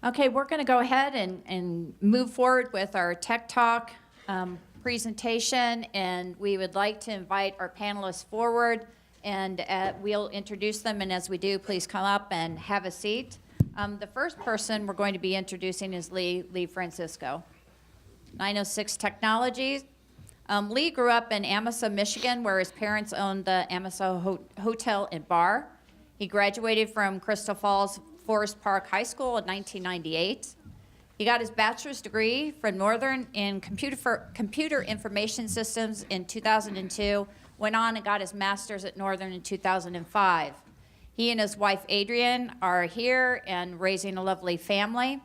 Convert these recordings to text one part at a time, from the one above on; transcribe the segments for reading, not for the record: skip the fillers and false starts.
Okay, we're going to go ahead and move forward with our Tech Talk presentation, and we would like to invite our panelists forward, and we'll introduce them, and as we do, please come up and have a seat. The first person we're going to be introducing is Lee Francisco. 906 Technologies. Lee grew up in Amasa, Michigan, where his parents owned the Amasa Hotel and Bar. He graduated from Crystal Falls Forest Park High School in 1998. He got his bachelor's degree from Northern in computer information systems in 2002, went on and got his master's at Northern in 2005. He and his wife Adrienne are here and raising a lovely family.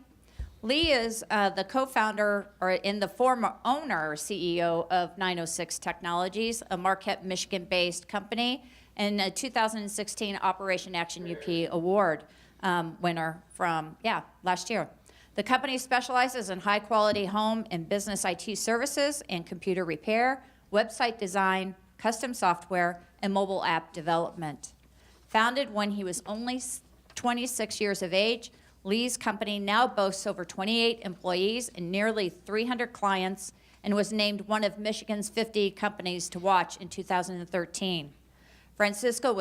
Lee is the co-founder and the former owner or CEO of 906 Technologies, a Marquette, Michigan-based company, and a 2016 Operation Action UP Award winner from last year. The company specializes in high-quality home and business IT services and computer repair, website design, custom software, and mobile app development. Founded when he was only 26 years of age, Lee's company now boasts over 28 employees and nearly 300 clients, and was named one of Michigan's 50 companies to watch in 2013. Francisco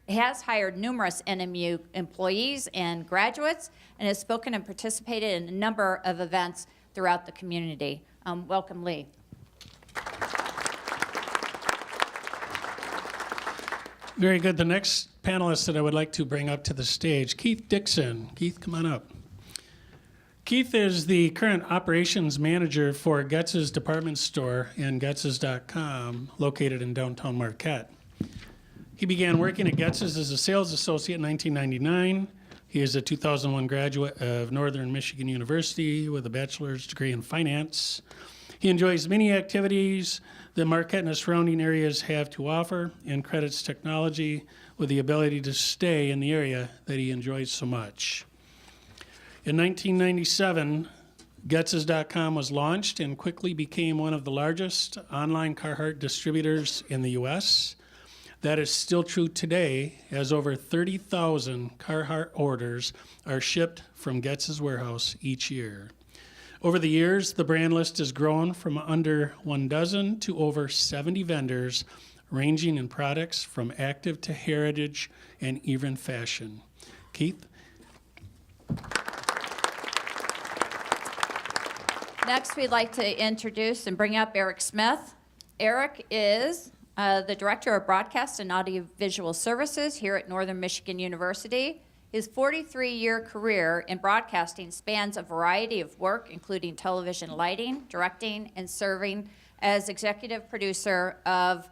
has hired numerous NMU employees and graduates, and has spoken and participated in a number of events throughout the community. Welcome, Lee. Very good. The next panelist that I would like to bring up to the stage, KeithDixon. Keith, come on up. Keith is the current operations manager for Getz's department store and Getz's.com, located in downtown Marquette. He began working at Getz's as a sales associate in 1999. He is a 2001 graduate of Northern Michigan University with a bachelor's degree in finance. He enjoys many activities that Marquette and the surrounding areas have to offer, and credits technology with the ability to stay in the area that he enjoys so much. In 1997, Getz's.com was launched and quickly became one of the largest online Carhartt distributors in the U.S. That is still true today, as over 30,000 Carhartt orders are shipped from Getz's warehouse each year. Over the years, the brand list has grown from under 1 dozen to over 70 vendors, ranging in products from active to heritage and even fashion. Keith? Next, we'd like to introduce and bring up Eric Smith. Eric is the Director of Broadcast and Audiovisual Services here at Northern Michigan University. His 43-year career in broadcasting spans a variety of work, including television lighting, directing, and serving as executive producer of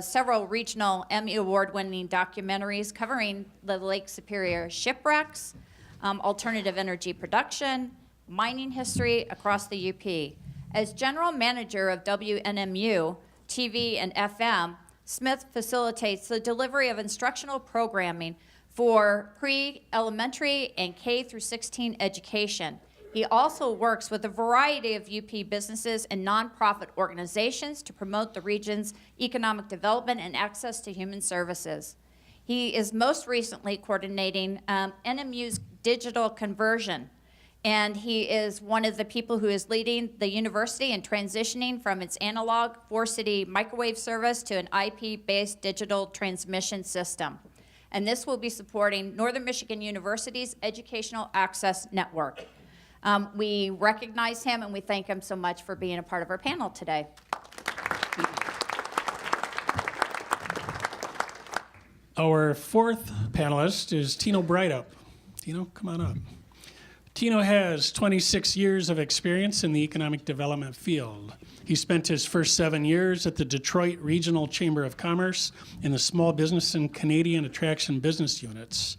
several regional Emmy Award-winning documentaries covering the Lake Superior shipwrecks, alternative energy production, mining history across the UP. As general manager of WNMU, TV and FM, Smith facilitates the delivery of instructional programming for pre-elementary and K through 16 education. He also works with a variety of UP businesses and nonprofit organizations to promote the region's economic development and access to human services. He is most recently coordinating NMU's digital conversion, and he is one of the people who is leading the university in transitioning from its analog 4-city microwave service to an IP-based digital transmission system. And this will be supporting Northern Michigan University's Educational Access Network. We recognize him and we thank him so much for being a part of our panel today. Our fourth panelist is Tino Breithaupt. Tino, come on up. Tino has 26 years of experience in the economic development field. He spent his first 7 years at the Detroit Regional Chamber of Commerce in the Small Business and Canadian Attraction Business Units.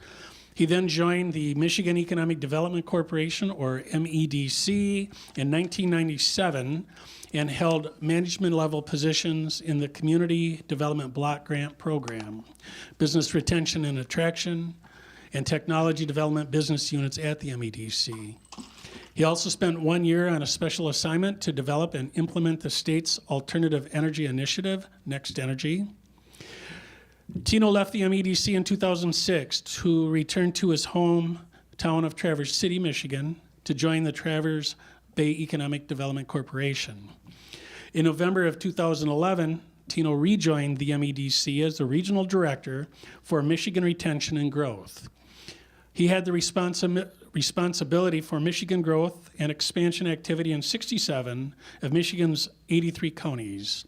He then joined the Michigan Economic Development Corporation, or MEDC, in 1997 and held management-level positions in the Community Development Block Grant Program, Business Retention and Attraction, and Technology Development Business Units at the MEDC. He also spent 1 year on a special assignment to develop and implement the state's alternative energy initiative, Next Energy. Tino left the MEDC in 2006 to return to his home town of Traverse City, Michigan, to join the Traverse Bay Economic Development Corporation. In November of 2011, Tino rejoined the MEDC as the regional director for Michigan Retention and Growth. He had the responsibility for Michigan growth and expansion activity in 67 of Michigan's 83 counties.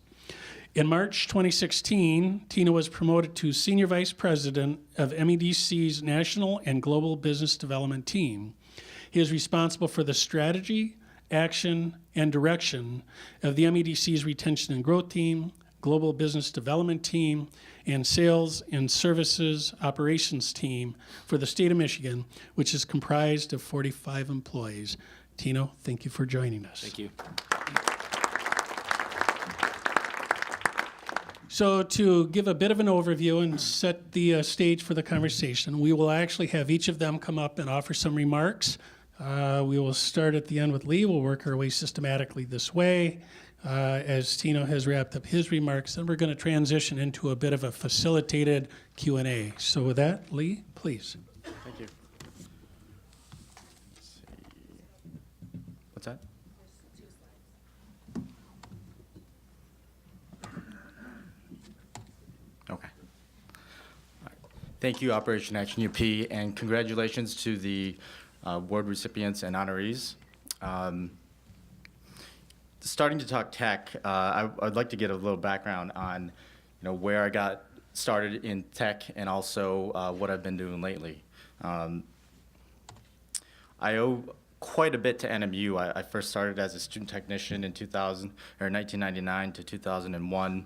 In March 2016, Tina was promoted to Senior Vice President of MEDC's National and Global Business Development Team. He is responsible for the strategy, action, and direction of the MEDC's Retention and Growth Team, Global Business Development Team, and Sales and Services Operations Team for the state of Michigan, which is comprised of 45 employees. Tino, thank you for joining us. Thank you. So to give a bit of an overview and set the stage for the conversation, we will actually have each of them come up and offer some remarks. We will start at the end with Lee. We'll work our way systematically this way. As Tino has wrapped up his remarks, then we're going to transition into a bit of a facilitated Q&A. So with that, Lee, please. Thank you. Let's see. What's that? Okay. All right. Thank you, Operation Action UP, and congratulations to the award recipients and honorees. Starting to talk tech, I'd like to get a little background on, where I got started in tech and also what I've been doing lately. I owe quite a bit to NMU. I first started as a student technician in 1999 to 2001,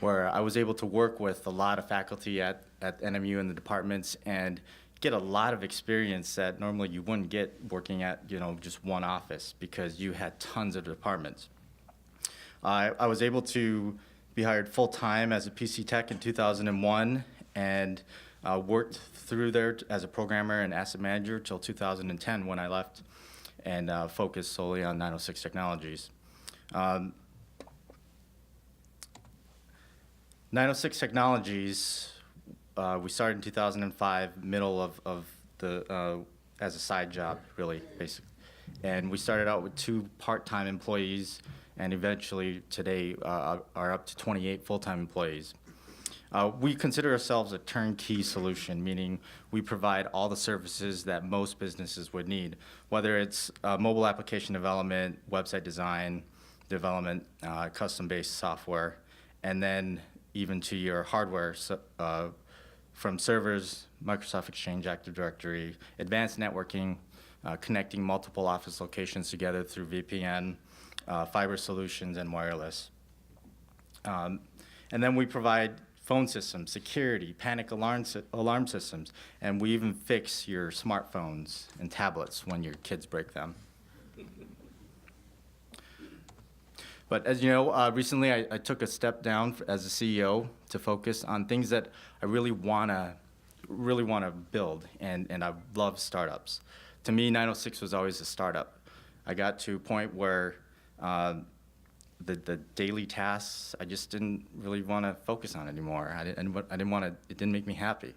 where I was able to work with a lot of faculty at NMU in the departments and get a lot of experience that normally you wouldn't get working at just one office because you had tons of departments. I was able to be hired full-time as a PC tech in 2001 and worked through there as a programmer and asset manager till 2010 when I left and focused solely on 906 technologies. 906 technologies, we started in 2005, middle of the, as a side job, really, basically. And we started out with 2 part-time employees, and eventually today are up to 28 full-time employees. We consider ourselves a turnkey solution, meaning we provide all the services that most businesses would need, whether it's mobile application development, website design, development, custom-based software, and then even to your hardware, from servers, Microsoft Exchange, Active Directory, advanced networking, connecting multiple office locations together through VPN, fiber solutions, and wireless. And then we provide phone systems, security, panic alarm systems, and we even fix your smartphones and tablets when your kids break them. But as you know, recently I took a step down as a CEO to focus on things that I really wanna build, and I love startups. To me, 906 was always a startup. I got to a point where the daily tasks I just didn't really want to focus on anymore. I didn't want to. It didn't make me happy.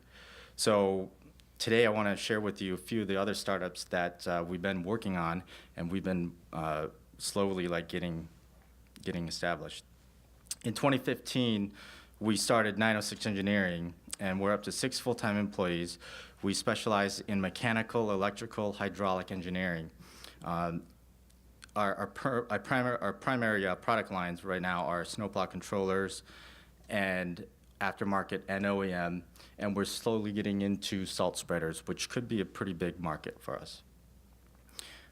So today I want to share with you a few of the other startups that we've been working on, and we've been slowly getting established. In 2015, we started 906 Engineering, and we're up to 6 full-time employees. We specialize in mechanical, electrical, hydraulic engineering. Our primary product lines right now are snowplow controllers and aftermarket and OEM, and we're slowly getting into salt spreaders, which could be a pretty big market for us.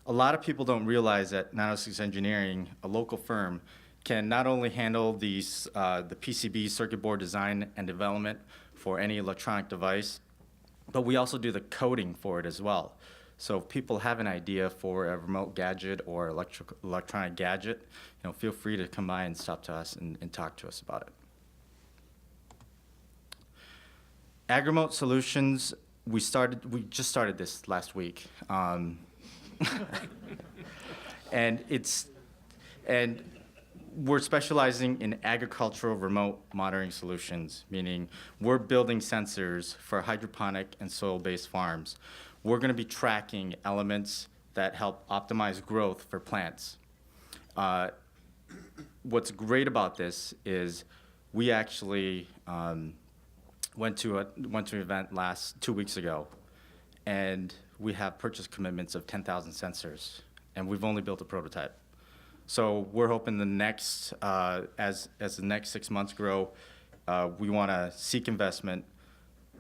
A lot of people don't realize that 906 Engineering, a local firm, can not only handle these, the PCB circuit board design and development for any electronic device, but we also do the coding for it as well. So if people have an idea for a remote gadget or electronic gadget, feel free to come by and stop to us and talk to us about it. AgRemote Solutions, we just started this last week. And we're specializing in agricultural remote monitoring solutions, meaning we're building sensors for hydroponic and soil-based farms. we're going to be tracking elements that help optimize growth for plants. What's great about this is we actually went to an event 2 weeks ago, and we have purchase commitments of 10,000 sensors, and we've only built a prototype. So we're hoping the next, as the next 6 months grow, we want to seek investment,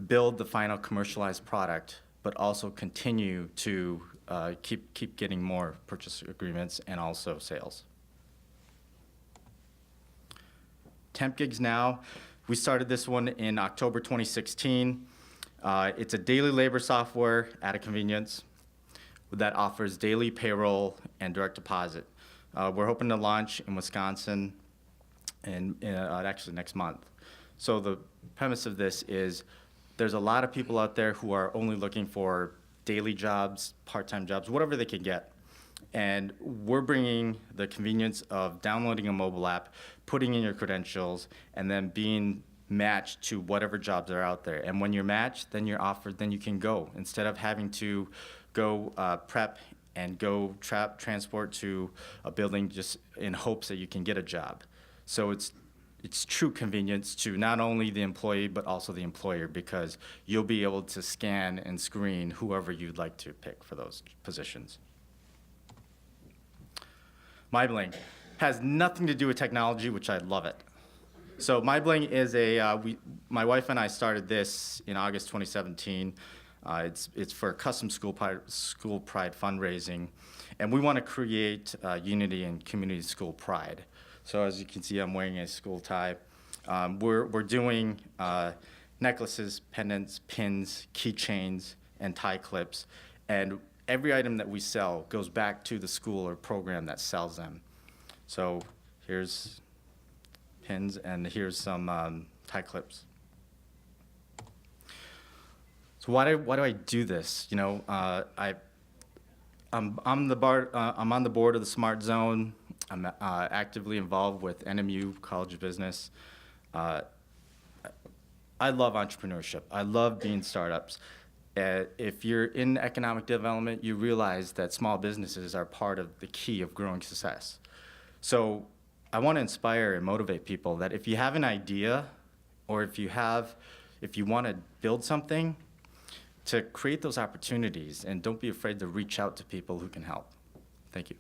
build the final commercialized product, but also continue to keep getting more purchase agreements and also sales. Temp Gigs Now, we started this one in October 2016. It's a daily labor software at a convenience that offers daily payroll and direct deposit. We're hoping to launch in Wisconsin actually next month. So the premise of this is there's a lot of people out there who are only looking for daily jobs, part-time jobs, whatever they can get. And we're bringing the convenience of downloading a mobile app, putting in your credentials, and then being matched to whatever jobs are out there. And when you're matched, then you're offered, then you can go. Instead of having to go prep and go transport to a building just in hopes that you can get a job. So it's true convenience to not only the employee, but also the employer, because you'll be able to scan and screen whoever you'd like to pick for those positions. MyBling has nothing to do with technology, which I love it. So MyBling is my wife and I started this in August 2017. It's for custom school pride fundraising, and we want to create unity and community school pride. So as you can see, I'm wearing a school tie. We're doing necklaces, pendants, pins, keychains, and tie clips, and every item that we sell goes back to the school or program that sells them. So here's pins, and here's some tie clips. So why do I do this? You know, I'm on the board of the Smart Zone. I'm actively involved with NMU College of Business. I love entrepreneurship. I love being startups. If you're in economic development, you realize that small businesses are part of the key of growing success. So I want to inspire and motivate people that if you have an idea, or if you want to build something, to create those opportunities, and don't be afraid to reach out to people who can help. Thank you.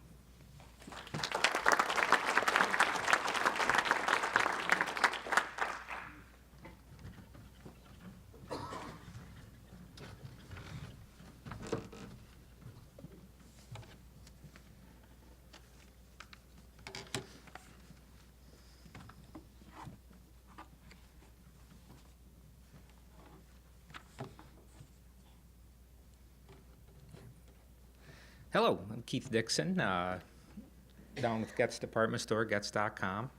Hello, I'm KeithDixon, down with Getz Department Store, Getz.com.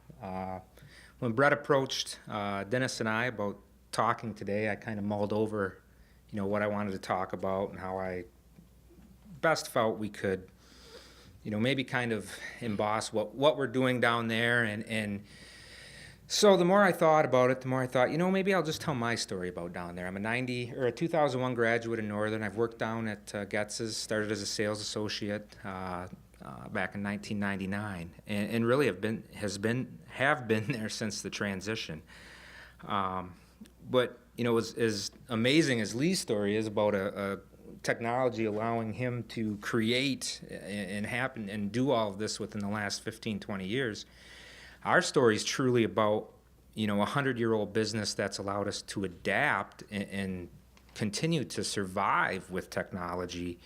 When Brett approached Dennis and I about talking today, I kind of mulled over, what I wanted to talk about and how I best felt we could, maybe kind of emboss what we're doing down there. And so the more I thought about it, the more I thought, maybe I'll just tell my story about down there. I'm a 2001 graduate in Northern. I've worked down at Getz's, started as a sales associate back in 1999, and really have been there since the transition. But as amazing as Lee's story is about a technology allowing him to create and do all of this within the last 15, 20 years. Our story is truly about, a 100-year-old business that's allowed us to adapt and continue to survive with technology.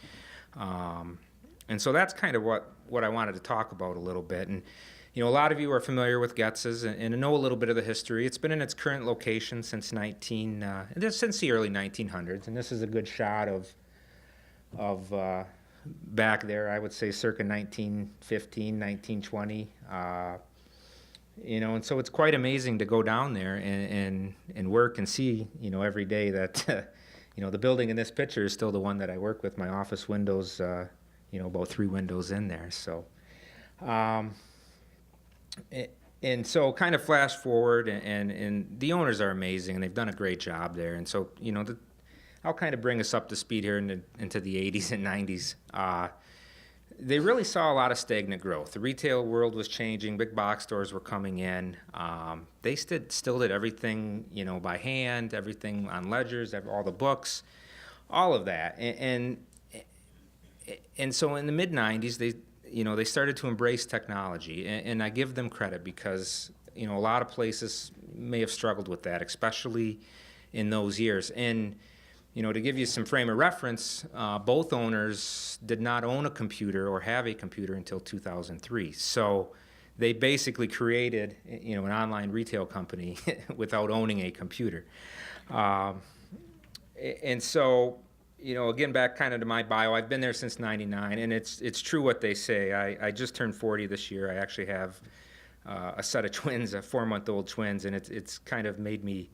And so that's kind of what I wanted to talk about a little bit. And, a lot of you are familiar with Getz's and know a little bit of the history. It's been in its current location since the early 1900s. And this is a good shot of back there, I would say circa 1915, 1920. And so it's quite amazing to go down there and work and see, every day that, the building in this picture is still the one that I work with. My office windows, about 3 windows in there. So, and so kind of flash forward, and the owners are amazing, and they've done a great job there. And so, I'll kind of bring us up to speed here into the 80s and 90s. They really saw a lot of stagnant growth. The retail world was changing. Big box stores were coming in. They still did everything, by hand, everything on ledgers, all the books, all of that. And so in the mid 90s, they started to embrace technology, and I give them credit because a lot of places may have struggled with that, especially in those years. And to give you some frame of reference, both owners did not own a computer or have a computer until 2003. So they basically created, an online retail company without owning a computer. And so, again, back kind of to my bio, I've been there since '99, and it's true what they say. I just turned 40 this year. I actually have a set of twins, 4-month-old twins, and it's kind of made me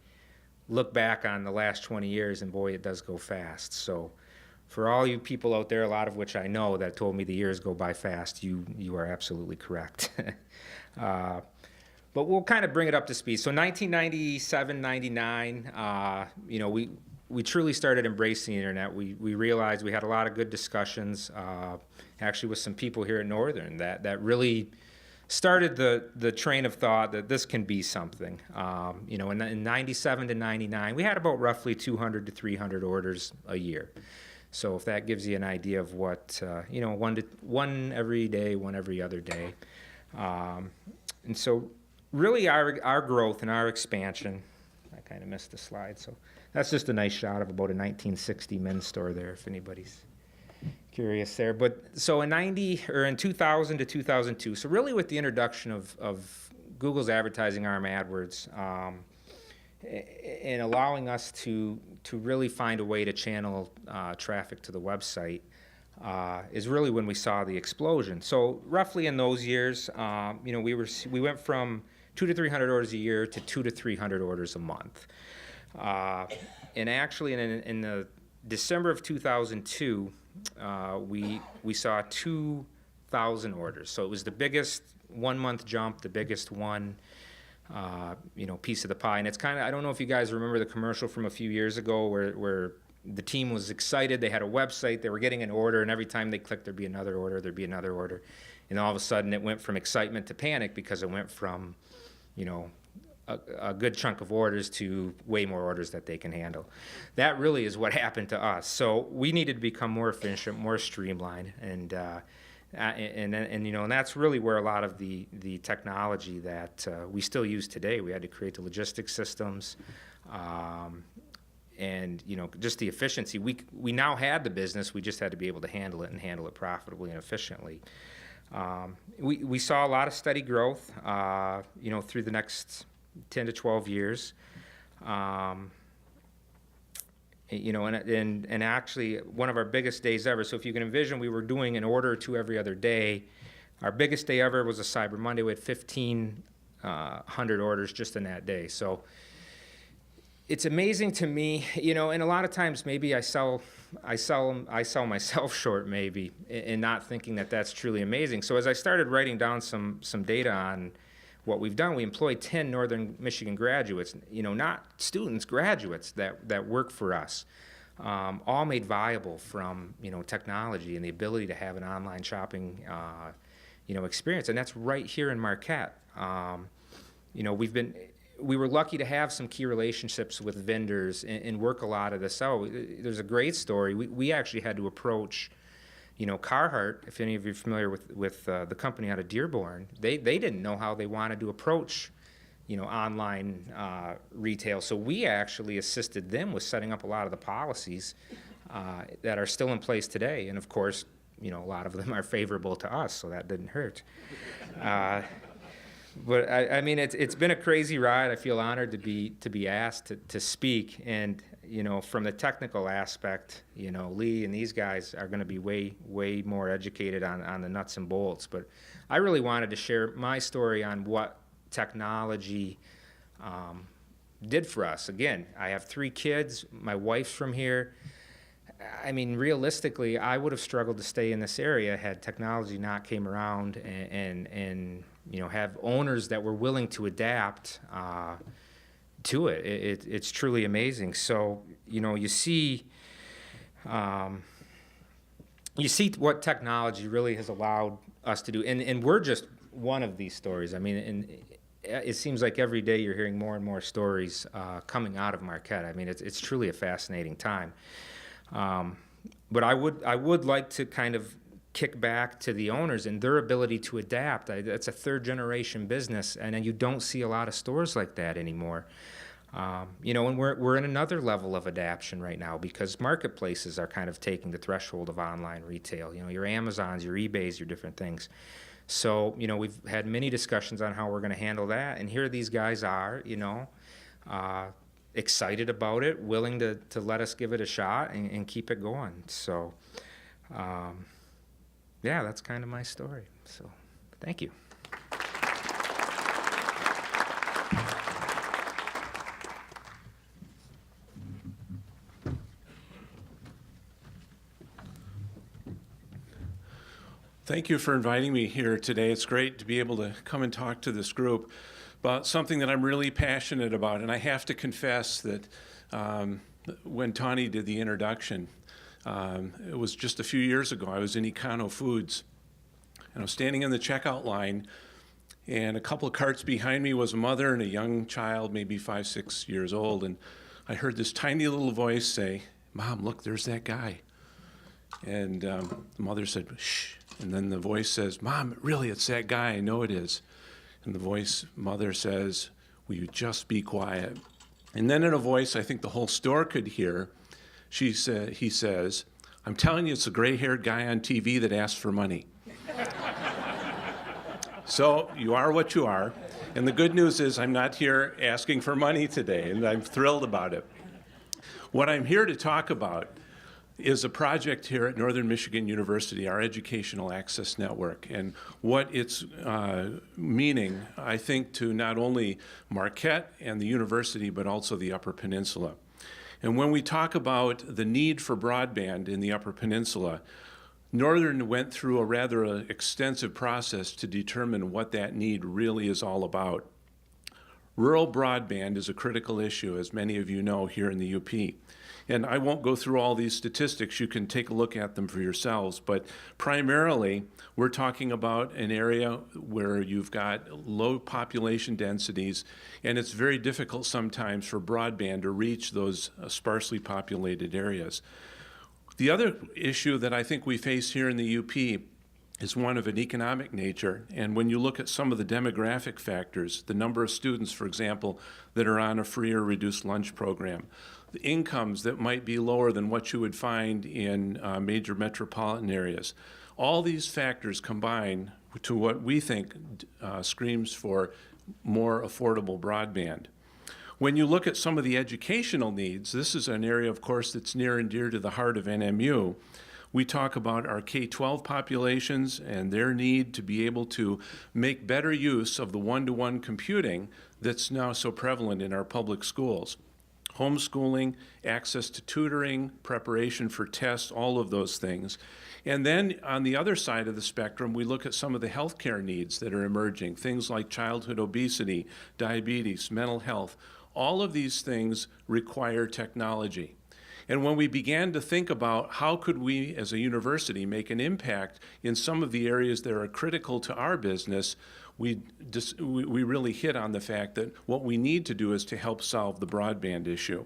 look back on the last 20 years, and boy, it does go fast. So for all you people out there, a lot of which I know, that told me the years go by fast, you are absolutely correct. But we'll kind of bring it up to speed. So 1997, 99, we truly started embracing the internet. We realized we had a lot of good discussions, actually with some people here at Northern that really started the train of thought that this can be something. In 97 to 99, we had about roughly 200 to 300 orders a year. So if that gives you an idea of what, one every day, one every other day. And so really our growth and our expansion, I kind of missed the slide, so that's just a nice shot of about a 1960 men's store there, if anybody's curious there. But so in 2000 to 2002, so really with the introduction of Google's advertising arm AdWords, and allowing us to really find a way to channel traffic to the website, is really when we saw the explosion. So roughly in those years, we went from 200 to 300 orders a year to 200 to 300 orders a month. And actually in the December of 2002, we saw 2,000 orders. So it was the biggest 1 month jump, the biggest one, piece of the pie. And it's kind of, I don't know if you guys remember the commercial from a few years ago where the team was excited. They had a website, they were getting an order, and every time they clicked, there'd be another order, there'd be another order. And all of a sudden it went from excitement to panic because it went from, a good chunk of orders to way more orders that they can handle. That really is what happened to us. So we needed to become more efficient, more streamlined, and that's really where a lot of the technology that we still use today. We had to create the logistics systems, and just the efficiency. We now had the business. We just had to be able to handle it and handle it profitably and efficiently. We saw a lot of steady growth, through the next 10 to 12 years. And actually one of our biggest days ever. So if you can envision, we were doing an order or two every other day. Our biggest day ever was a Cyber Monday. We had 1,500 orders just in that day. So it's amazing to me, and a lot of times maybe I sell myself short maybe, in not thinking that that's truly amazing. So as I started writing down some data on what we've done, we employed 10 Northern Michigan graduates, not students, graduates that work for us, all made viable from, technology and the ability to have an online shopping, experience. And that's right here in Marquette. We were lucky to have some key relationships with vendors and work a lot of this out. There's a great story. We actually had to approach, Carhartt, if any of you are familiar with the company out of Dearborn. They didn't know how they wanted to approach, online retail. So we actually assisted them with setting up a lot of the policies that are still in place today. And of course, a lot of them are favorable to us, so that didn't hurt. But I mean, it's been a crazy ride. I feel honored to be asked to speak, and from the technical aspect, Lee and these guys are going to be way more educated on the nuts and bolts. But I really wanted to share my story on what technology did for us. Again, I have 3 kids. My wife's from here. I mean, realistically, I would have struggled to stay in this area had technology not came around and have owners that were willing to adapt to it. It's truly amazing. So, you know, you see what technology really has allowed us to do. And we're just one of these stories. I mean, and it seems like every day you're hearing more and more stories coming out of Marquette. I mean, it's truly a fascinating time. But I would like to kind of kick back to the owners and their ability to adapt. It's a third generation business, and then you don't see a lot of stores like that anymore. You know, and we're in another level of adaptation right now because marketplaces are kind of taking the threshold of online retail. You know, your Amazons, your eBays, your different things. So, you know, we've had many discussions on how we're going to handle that, and here these guys are, you know, excited about it, willing to let us give it a shot and keep it going. So, yeah, that's kind of my story. So, thank you. Thank you for inviting me here today. It's great to be able to come and talk to this group about something that I'm really passionate about. And I have to confess that when Tawny did the introduction, it was just a few years ago. I was in Econo Foods, and I was standing in the checkout line, and a couple of carts behind me was a mother and a young child, maybe 5, 6 years old. And I heard this tiny little voice say, "Mom, look, there's that guy." And the mother said, "Shh." And then the voice says, "Mom, really, it's that guy. I know it is." And the mother says, "Will you just be quiet?" And then in a voice I think the whole store could hear, he says, "I'm telling you, it's a gray-haired guy on TV that asked for money." So you are what you are. And the good news is I'm not here asking for money today, and I'm thrilled about it. What I'm here to talk about is a project here at Northern Michigan University, our Educational Access Network, and what it's meaning, I think, to not only Marquette and the university, but also the Upper Peninsula. And when we talk about the need for broadband in the Upper Peninsula, Northern went through a rather extensive process to determine what that need really is all about. Rural broadband is a critical issue, as many of you know, here in the UP. And I won't go through all these statistics. You can take a look at them for yourselves. But primarily, we're talking about an area where you've got low population densities, and it's very difficult sometimes for broadband to reach those sparsely populated areas. The other issue that I think we face here in the UP is one of an economic nature. And when you look at some of the demographic factors, the number of students, for example, that are on a free or reduced lunch program, the incomes that might be lower than what you would find in major metropolitan areas, all these factors combine to what we think screams for more affordable broadband. When you look at some of the educational needs, this is an area, of course, that's near and dear to the heart of NMU. We talk about our K-12 populations and their need to be able to make better use of the one-to-one computing that's now so prevalent in our public schools. Homeschooling, access to tutoring, preparation for tests, all of those things. And then on the other side of the spectrum, we look at some of the healthcare needs that are emerging, things like childhood obesity, diabetes, mental health. All of these things require technology. And when we began to think about how could we as a university make an impact in some of the areas that are critical to our business, we really hit on the fact that what we need to do is to help solve the broadband issue.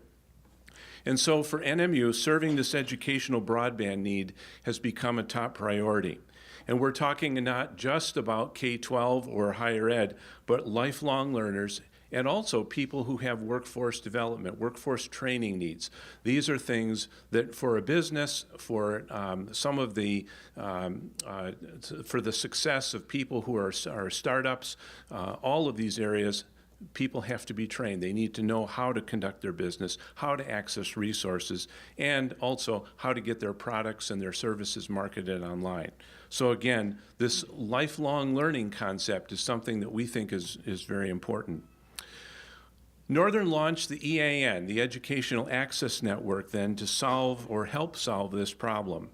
And so for NMU, serving this educational broadband need has become a top priority. And we're talking not just about K-12 or higher ed, but lifelong learners and also people who have workforce development, workforce training needs. These are things that for a business, for some of the, for the success of people who are startups, all of these areas, people have to be trained. They need to know how to conduct their business, how to access resources, and also how to get their products and their services marketed online. So again, this lifelong learning concept is something that we think is very important. Northern launched the EAN, the Educational Access Network, then to solve or help solve this problem.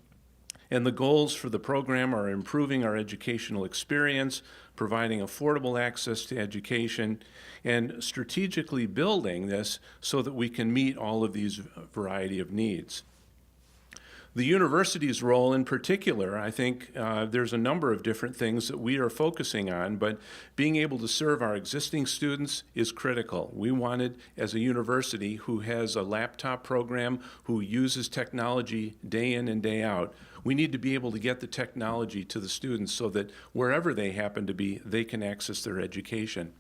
And the goals for the program are improving our educational experience, providing affordable access to education, and strategically building this so that we can meet all of these variety of needs. The university's role in particular, I think there's a number of different things that we are focusing on, but being able to serve our existing students is critical. We wanted, as a university who has a laptop program, who uses technology day in and day out, we need to be able to get the technology to the students so that wherever they happen to be, they can access their education.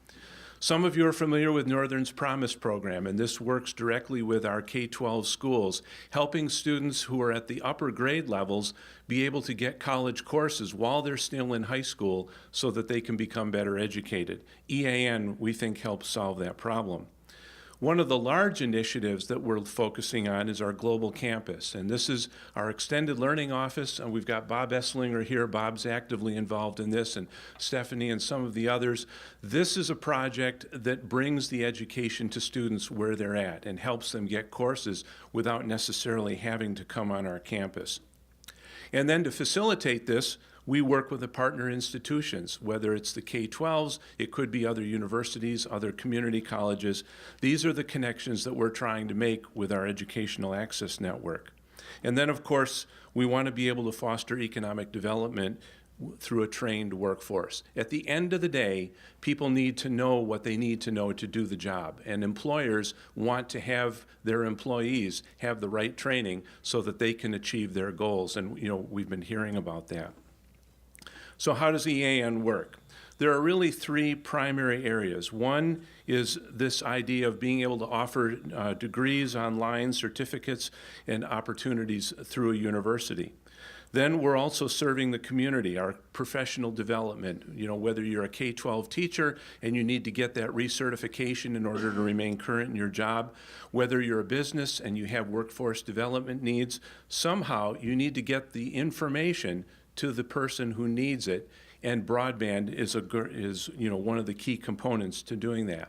Some of you are familiar with Northern's Promise program, and this works directly with our K-12 schools, helping students who are at the upper grade levels be able to get college courses while they're still in high school so that they can become better educated. EAN, we think, helps solve that problem. One of the large initiatives that we're focusing on is our global campus, and this is our extended learning office, and we've got Bob Esslinger here. Bob's actively involved in this, and Stephanie and some of the others. This is a project that brings the education to students where they're at and helps them get courses without necessarily having to come on our campus. And then to facilitate this, we work with the partner institutions, whether it's the K-12s, it could be other universities, other community colleges. These are the connections that we're trying to make with our educational access network. And then, of course, we want to be able to foster economic development through a trained workforce. At the end of the day, people need to know what they need to know to do the job, and employers want to have their employees have the right training so that they can achieve their goals, and we've been hearing about that. So how does EAN work? There are really three primary areas. One is this idea of being able to offer degrees online, certificates, and opportunities through a university. Then we're also serving the community, our professional development. Whether you're a K-12 teacher and you need to get that recertification in order to remain current in your job, whether you're a business and you have workforce development needs, somehow you need to get the information to the person who needs it, and broadband is one of the key components to doing that.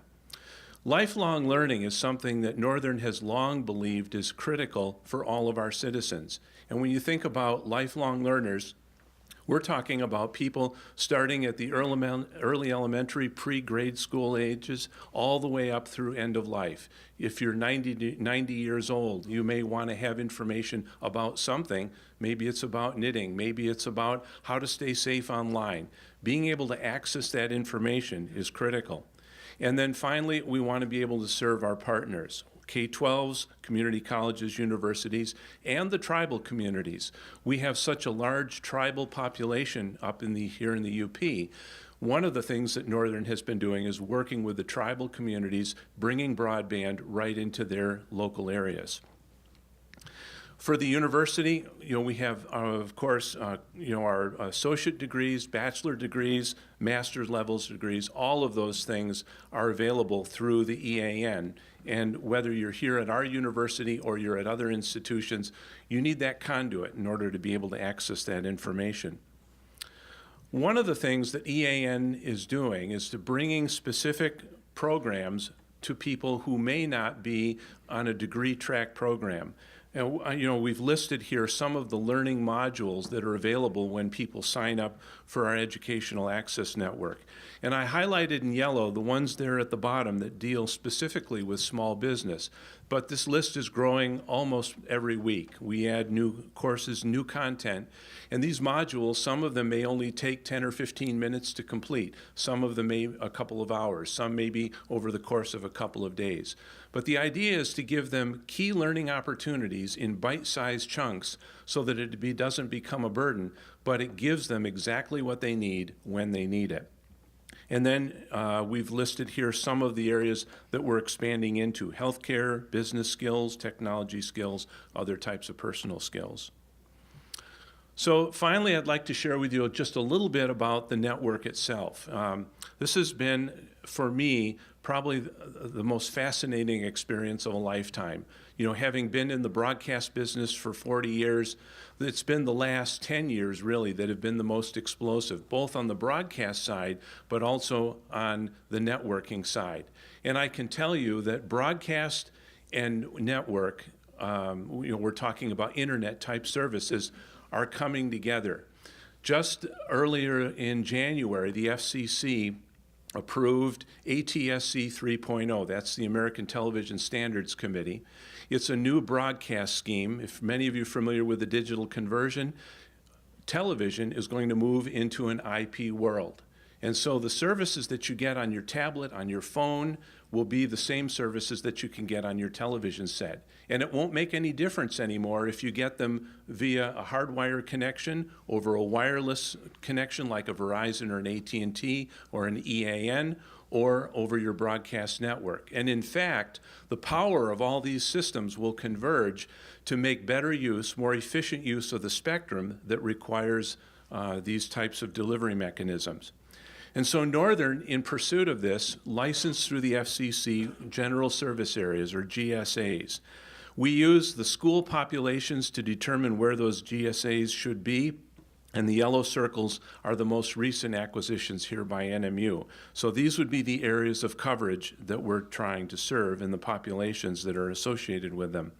Lifelong learning is something that Northern has long believed is critical for all of our citizens. And when you think about lifelong learners, we're talking about people starting at the early elementary, pre-grade school ages, all the way up through end of life. If you're 90 years old, you may want to have information about something. Maybe it's about knitting. Maybe it's about how to stay safe online. Being able to access that information is critical. And then finally, we want to be able to serve our partners. K-12s, community colleges, universities, and the tribal communities. We have such a large tribal population up here in the UP. One of the things that Northern has been doing is working with the tribal communities, bringing broadband right into their local areas. For the university, we have, of course, our associate degrees, bachelor degrees, master's levels degrees. All of those things are available through the EAN. And whether you're here at our university or you're at other institutions, you need that conduit in order to be able to access that information. One of the things that EAN is doing is to bringing specific programs to people who may not be on a degree track program. And, we've listed here some of the learning modules that are available when people sign up for our Educational Access Network. And I highlighted in yellow the ones there at the bottom that deal specifically with small business. But this list is growing almost every week. We add new courses, new content. And these modules, some of them may only take 10 or 15 minutes to complete. Some of them may a couple of hours. Some may be over the course of a couple of days. But the idea is to give them key learning opportunities in bite-sized chunks so that it doesn't become a burden, but it gives them exactly what they need when they need it. And then we've listed here some of the areas that we're expanding into: healthcare, business skills, technology skills, other types of personal skills. So finally, I'd like to share with you just a little bit about the network itself. This has been, for me, probably the most fascinating experience of a lifetime. Having been in the broadcast business for 40 years, it's been the last 10 years, really, that have been the most explosive, both on the broadcast side, but also on the networking side. And I can tell you that broadcast and network, we're talking about internet-type services, are coming together. Just earlier in January, the FCC approved ATSC 3.0. That's the American Television Standards Committee. It's a new broadcast scheme. If many of you are familiar with the digital conversion, television is going to move into an IP world. And so the services that you get on your tablet, on your phone, will be the same services that you can get on your television set. And it won't make any difference anymore if you get them via a hardwired connection, over a wireless connection like a Verizon or an AT&T or an EAN, or over your broadcast network. And in fact, the power of all these systems will converge to make better use, more efficient use of the spectrum that requires these types of delivery mechanisms. And so Northern, in pursuit of this, licensed through the FCC General Service Areas, or GSAs. We use the school populations to determine where those GSAs should be, and the yellow circles are the most recent acquisitions here by NMU. So these would be the areas of coverage that we're trying to serve and the populations that are associated with them.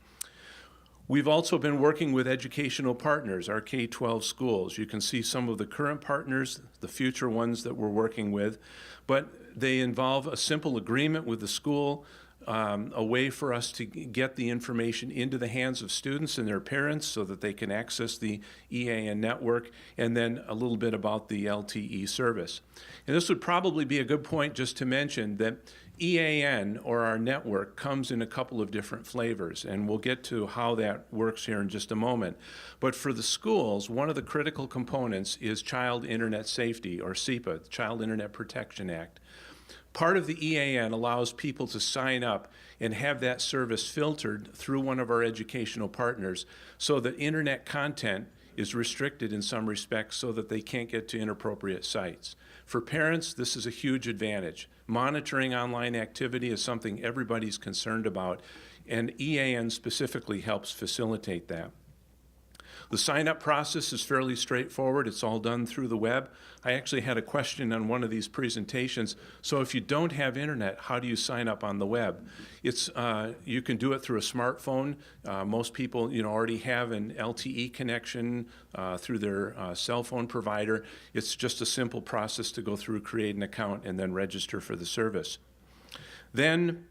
We've also been working with educational partners, our K-12 schools. You can see some of the current partners, the future ones that we're working with, but they involve a simple agreement with the school, a way for us to get the information into the hands of students and their parents so that they can access the EAN network, and then a little bit about the LTE service. And this would probably be a good point just to mention that EAN, or our network, comes in a couple of different flavors, and we'll get to how that works here in just a moment. But for the schools, one of the critical components is Child Internet Safety, or CIPA, the Child Internet Protection Act. Part of the EAN allows people to sign up and have that service filtered through one of our educational partners so that internet content is restricted in some respects so that they can't get to inappropriate sites. For parents, this is a huge advantage. Monitoring online activity is something everybody's concerned about, and EAN specifically helps facilitate that. The sign-up process is fairly straightforward. It's all done through the web. I actually had a question on one of these presentations. So if you don't have internet, how do you sign up on the web? It's you can do it through a smartphone. Most people, already have an LTE connection through their cell phone provider. It's just a simple process to go through, create an account, and then register for the service. Then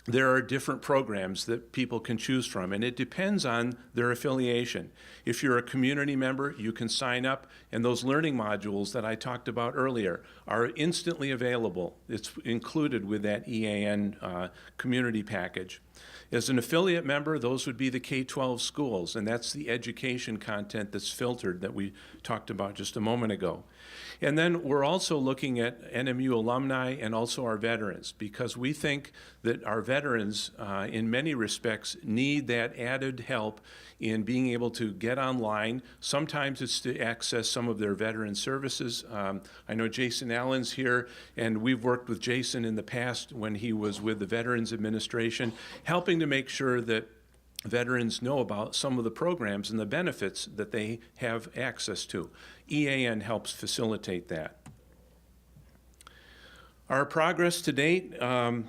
there are different programs that people can choose from, and it depends on their affiliation. If you're a community member, you can sign up, and those learning modules that I talked about earlier are instantly available. It's included with that EAN community package. As an affiliate member, those would be the K-12 schools, and that's the education content that's filtered that we talked about just a moment ago. And then we're also looking at NMU alumni and also our veterans, because we think that our veterans, in many respects, need that added help in being able to get online. Sometimes it's to access some of their veteran services. I know Jason Allen's here, and we've worked with Jason in the past when he was with the Veterans Administration, helping to make sure that veterans know about some of the programs and the benefits that they have access to. EAN helps facilitate that. Our progress to date,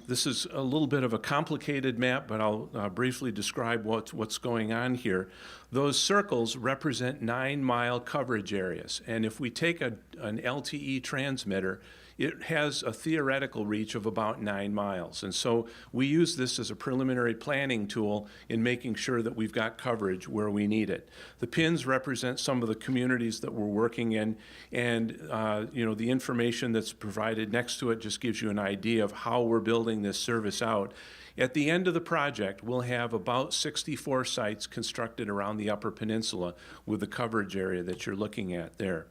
this is a little bit of a complicated map, but I'll briefly describe what's going on here. Those circles represent 9-mile coverage areas, and if we take an LTE transmitter, it has a theoretical reach of about 9 miles. And so we use this as a preliminary planning tool in making sure that we've got coverage where we need it. The pins represent some of the communities that we're working in, and the information that's provided next to it just gives you an idea of how we're building this service out. At the end of the project, we'll have about 64 sites constructed around the Upper Peninsula with the coverage area that you're looking at there.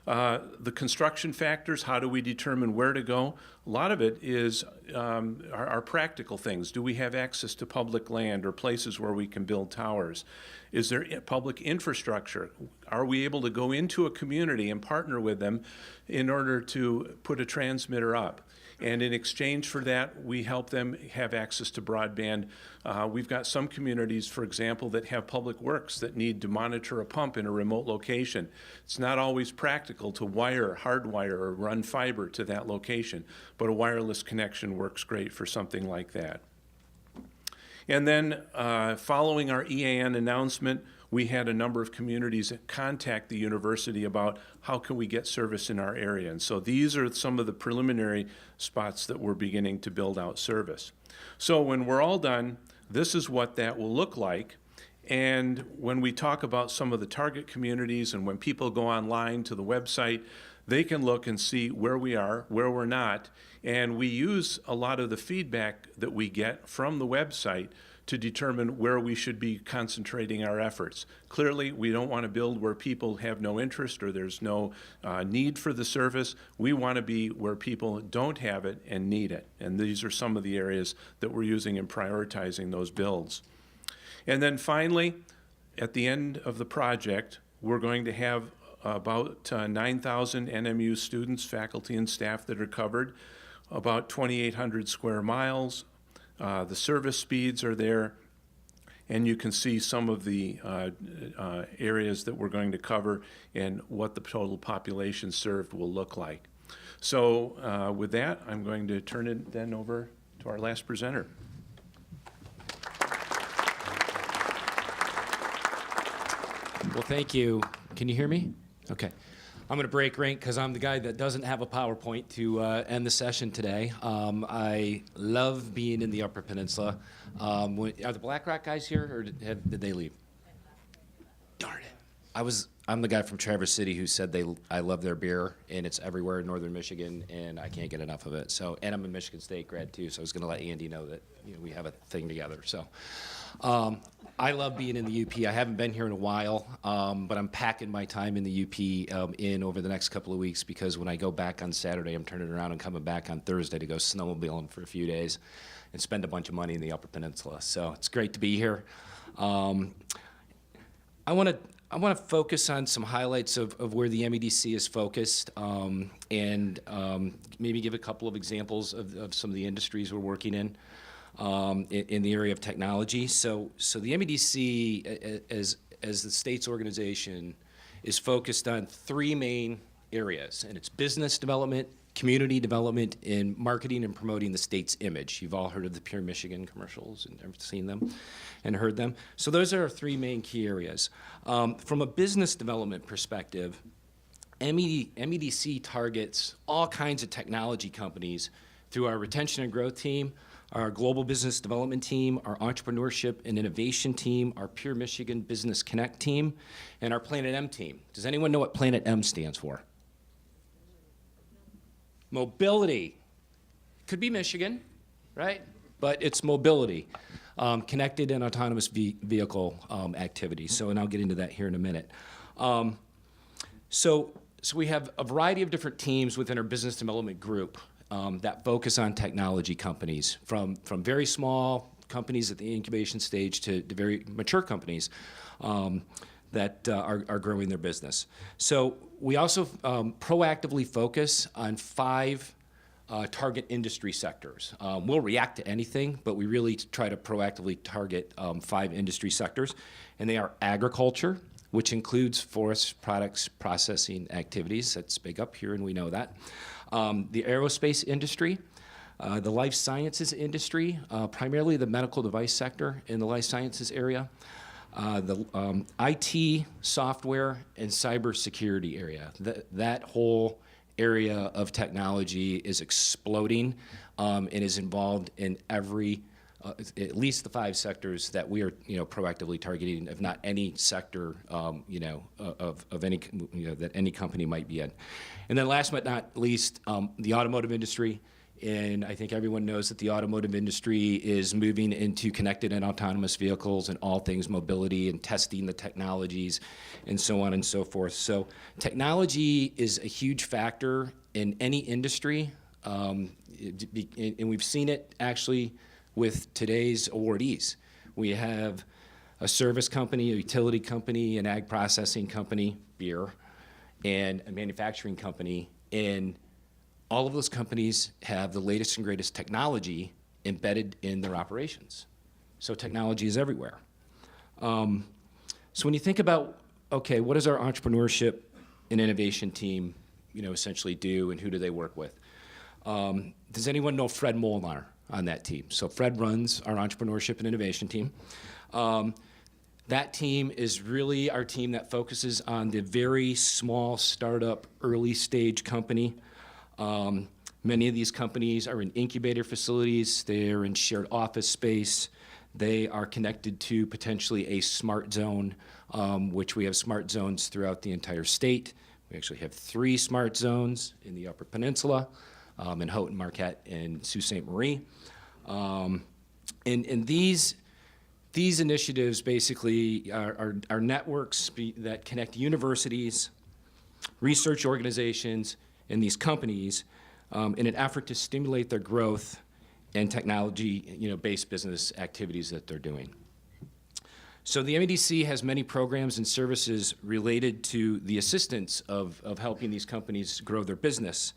The construction factors, how do we determine where to go? A lot of it is our practical things. Do we have access to public land or places where we can build towers? Is there public infrastructure? Are we able to go into a community and partner with them in order to put a transmitter up? And in exchange for that, we help them have access to broadband. We've got some communities, for example, that have public works that need to monitor a pump in a remote location. It's not always practical to hardwire, or run fiber to that location, but a wireless connection works great for something like that. And then following our EAN announcement, we had a number of communities contact the university about how can we get service in our area. And so these are some of the preliminary spots that we're beginning to build out service. So when we're all done, this is what that will look like. And when we talk about some of the target communities and when people go online to the website, they can look and see where we are, where we're not. And we use a lot of the feedback that we get from the website to determine where we should be concentrating our efforts. Clearly, we don't want to build where people have no interest or there's no need for the service. We want to be where people don't have it and need it. And these are some of the areas that we're using in prioritizing those builds. And then finally, at the end of the project, we're going to have about 9,000 NMU students, faculty, and staff that are covered, about 2,800 square miles. The service speeds are there, and you can see some of the areas that we're going to cover and what the total population served will look like. So with that, I'm going to turn it then over to our last presenter. Well, thank you. Can you hear me? Okay. I'm going to break rank because I'm the guy that doesn't have a PowerPoint to end the session today. I love being in the Upper Peninsula. Are the Black Rock guys here, or did they leave? Darn it. I'm the guy from Traverse City who said I love their beer, and it's everywhere in northern Michigan, and I can't get enough of it. So, and I'm a Michigan State grad too, so I was going to let Andy know that we have a thing together. So. I love being in the UP. I haven't been here in a while, but I'm packing my time in the UP in over the next couple of weeks because when I go back on Saturday, I'm turning around and coming back on Thursday to go snowmobiling for a few days and spend a bunch of money in the Upper Peninsula. So it's great to be here. I want to focus on some highlights of where the MEDC is focused and maybe give a couple of examples of some of the industries we're working in the area of technology. So the MEDC, as the state's organization, is focused on three main areas, and it's business development, community development, and marketing and promoting the state's image. You've all heard of the Pure Michigan commercials and seen them and heard them. So those are our three main key areas. From a business development perspective, MEDC targets all kinds of technology companies through our retention and growth team, our global business development team, our entrepreneurship and innovation team, our Pure Michigan Business Connect team, and our Planet M team. Does anyone know what Planet M stands for? Mobility. Could be Michigan, right? But it's mobility, connected and autonomous vehicle activity. So, and I'll get into that here in a minute. So we have a variety of different teams within our business development group that focus on technology companies, from very small companies at the incubation stage to very mature companies that are growing their business. So we also proactively focus on 5 target industry sectors. We'll react to anything, but we really try to proactively target 5 industry sectors, and they are agriculture, which includes forest products processing activities. That's big up here, and we know that. The aerospace industry, the life sciences industry, primarily the medical device sector in the life sciences area, the IT, software, and cybersecurity area. That whole area of technology is exploding and is involved in every, at least the 5 sectors that we are, proactively targeting, if not any sector, of any, that any company might be in. And then last but not least, the automotive industry. And I think everyone knows that the automotive industry is moving into connected and autonomous vehicles and all things mobility and testing the technologies and so on and so forth. So technology is a huge factor in any industry, and we've seen it actually with today's awardees. We have a service company, a utility company, an ag processing company, beer, and a manufacturing company, and all of those companies have the latest and greatest technology embedded in their operations. So technology is everywhere. So when you think about, okay, what does our entrepreneurship and innovation team, essentially do, and who do they work with? Does anyone know Fred Molnar on that team? So Fred runs our entrepreneurship and innovation team. That team is really our team that focuses on the very small startup, early stage company. Many of these companies are in incubator facilities. They're in shared office space. They are connected to potentially a smart zone, which we have smart zones throughout the entire state. We actually have 3 smart zones in the Upper Peninsula, in Houghton, Marquette, and Sault Ste. Marie. And these initiatives basically are networks that connect universities, research organizations, and these companies in an effort to stimulate their growth and technology-based business activities that they're doing. So the MEDC has many programs and services related to the assistance of helping these companies grow their business.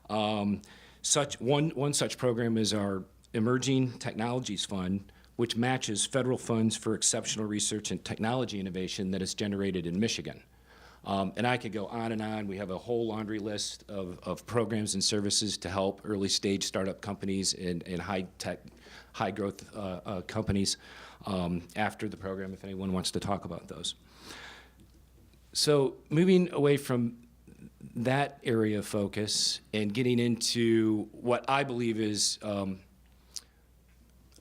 One such program is our Emerging Technologies Fund, which matches federal funds for exceptional research and technology innovation that is generated in Michigan. And I could go on and on. We have a whole laundry list of programs and services to help early stage startup companies and high tech, high growth companies after the program if anyone wants to talk about those. So moving away from that area of focus and getting into what I believe is,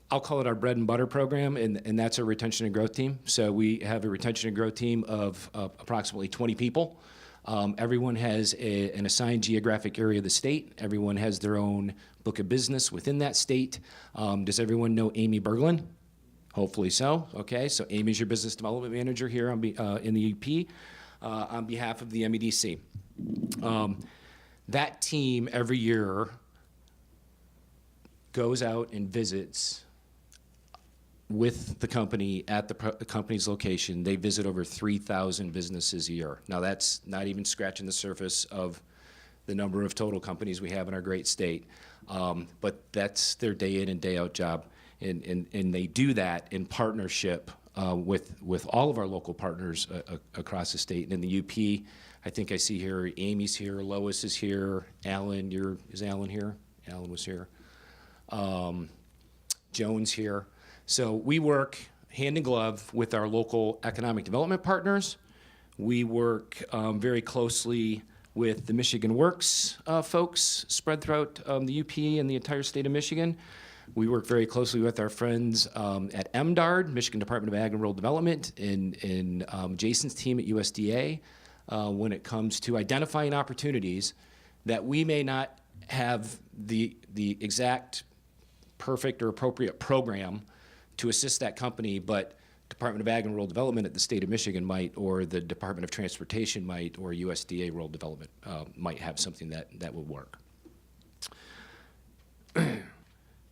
I'll call it our bread and butter program, and that's our retention and growth team. So we have a retention and growth team of approximately 20 people. Everyone has an assigned geographic area of the state. Everyone has their own book of business within that state. Does everyone know Amy Berglund? Hopefully so. Okay, so Amy's your business development manager here in the UP on behalf of the MEDC. That team every year goes out and visits with the company at the company's location. They visit over 3,000 businesses a year. Now that's not even scratching the surface of the number of total companies we have in our great state, but that's their day in and day out job. And they do that in partnership with all of our local partners across the state. And in the UP, I think I see here, Amy's here, Lois is here, Alan, is Alan here? Alan was here. Joan's here. So we work hand in glove with our local economic development partners. We work very closely with the Michigan Works folks spread throughout the UP and the entire state of Michigan. We work very closely with our friends at MDARD, Michigan Department of Ag and Rural Development, and Jason's team at USDA when it comes to identifying opportunities that we may not have the exact perfect or appropriate program to assist that company, but Department of Ag and Rural Development at the state of Michigan might, or the Department of Transportation might, or USDA Rural Development might have something that would work.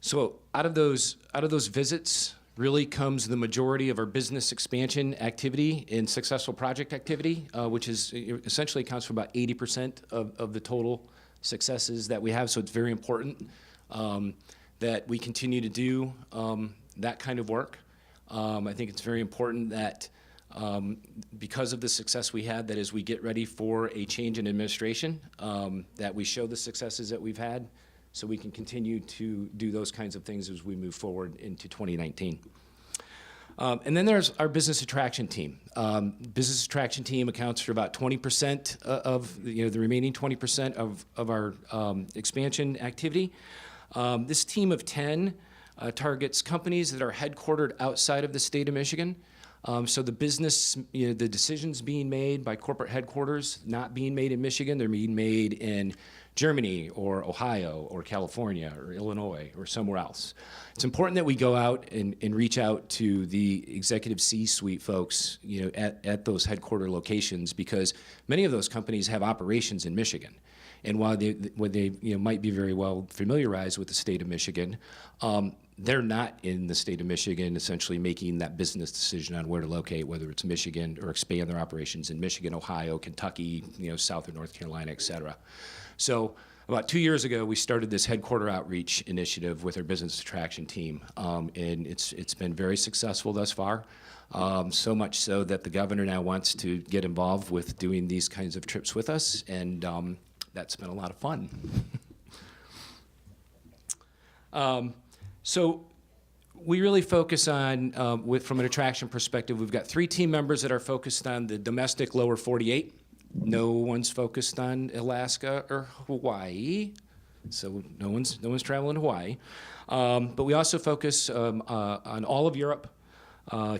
So out of those visits really comes the majority of our business expansion activity and successful project activity, which is essentially accounts for about 80% of the total successes that we have. So it's very important that we continue to do that kind of work. I think it's very important that because of the success we had, that as we get ready for a change in administration, that we show the successes that we've had so we can continue to do those kinds of things as we move forward into 2019. And then there's our business attraction team. Business attraction team accounts for about 20% of the remaining 20% of our expansion activity. This team of 10 targets companies that are headquartered outside of the state of Michigan. So the business, the decisions being made by corporate headquarters not being made in Michigan, they're being made in Germany or Ohio or California or Illinois or somewhere else. It's important that we go out and reach out to the executive C-suite folks, at those headquarter locations, because many of those companies have operations in Michigan. And while they might be very well familiarized with the state of Michigan, they're not in the state of Michigan essentially making that business decision on where to locate, whether it's Michigan or expand their operations in Michigan, Ohio, Kentucky, South or North Carolina, et cetera. So about 2 years ago, we started this headquarter outreach initiative with our business attraction team, and it's been very successful thus far. So much so that the governor now wants to get involved with doing these kinds of trips with us, and that's been a lot of fun. So we really focus on, from an attraction perspective, we've got 3 team members that are focused on the domestic lower 48. No one's focused on Alaska or Hawaii, so no one's traveling to Hawaii. But we also focus on all of Europe,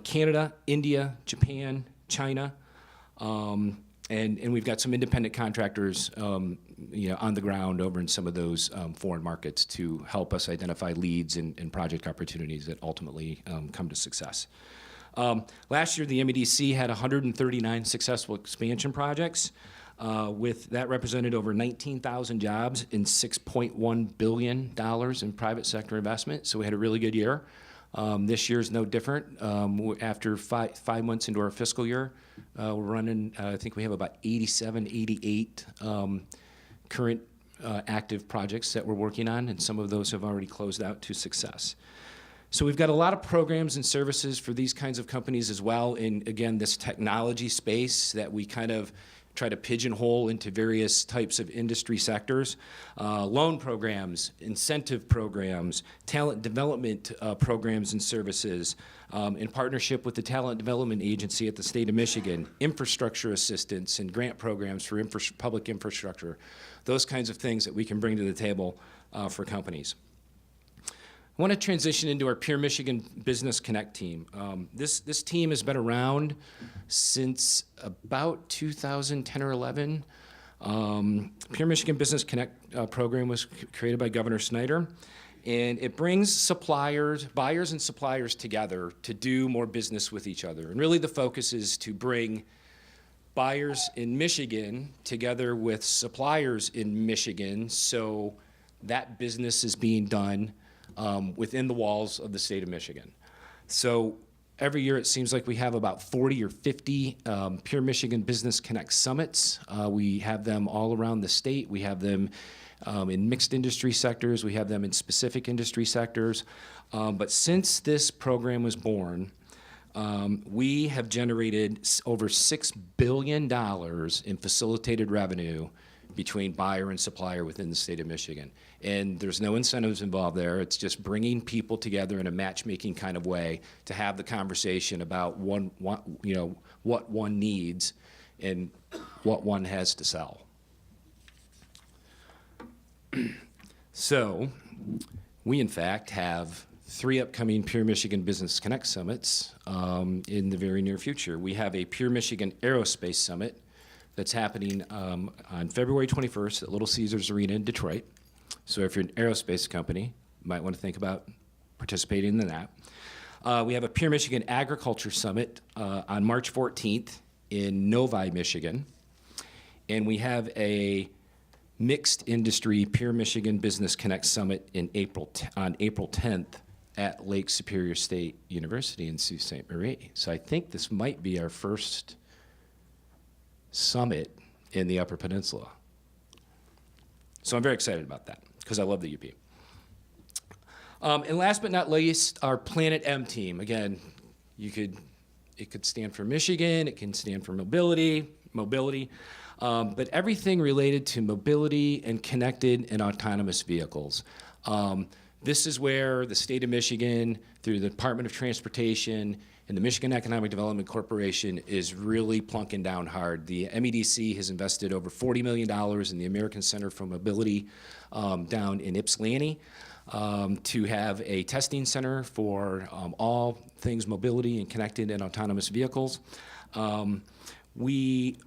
Canada, India, Japan, China, and we've got some independent contractors, on the ground over in some of those foreign markets to help us identify leads and project opportunities that ultimately come to success. Last year, the MEDC had 139 successful expansion projects, with that represented over 19,000 jobs and $6.1 billion in private sector investment. So we had a really good year. This year is no different. After five months into our fiscal year, we're running, I think we have about 87, 88 current active projects that we're working on, and some of those have already closed out to success. So we've got a lot of programs and services for these kinds of companies as well in, again, this technology space that we kind of try to pigeonhole into various types of industry sectors. Loan programs, incentive programs, talent development programs and services, in partnership with the Talent Development Agency at the state of Michigan, infrastructure assistance and grant programs for public infrastructure, those kinds of things that we can bring to the table for companies. I want to transition into our Pure Michigan Business Connect team. This team has been around since about 2010 or 11. Pure Michigan Business Connect program was created by Governor Snyder, and it brings suppliers, buyers and suppliers together to do more business with each other. And really the focus is to bring buyers in Michigan together with suppliers in Michigan so that business is being done within the walls of the state of Michigan. So every year it seems like we have about 40 or 50 Pure Michigan Business Connect summits. We have them all around the state. We have them in mixed industry sectors. We have them in specific industry sectors. But since this program was born, we have generated over $6 billion in facilitated revenue between buyer and supplier within the state of Michigan. And there's no incentives involved there. It's just bringing people together in a matchmaking kind of way to have the conversation about what one needs and what one has to sell. So we, in fact, have 3 upcoming Pure Michigan Business Connect Summits in the very near future. We have a Pure Michigan Aerospace Summit that's happening on February 21st at Little Caesars Arena in Detroit. So if you're an aerospace company, you might want to think about participating in that. We have a Pure Michigan Agriculture Summit on March 14th in Novi, Michigan. And we have a mixed industry Pure Michigan Business Connect Summit on April 10th at Lake Superior State University in Sault Ste. Marie. So I think this might be our first summit in the Upper Peninsula. So I'm very excited about that because I love the UP. And last but not least, our Planet M team. Again, it could stand for Michigan, it can stand for mobility, but everything related to mobility and connected and autonomous vehicles. This is where the state of Michigan, through the Department of Transportation and the Michigan Economic Development Corporation, is really plunking down hard. The MEDC has invested over $40 million in the American Center for Mobility down in Ypsilanti to have a testing center for all things mobility and connected and autonomous vehicles. We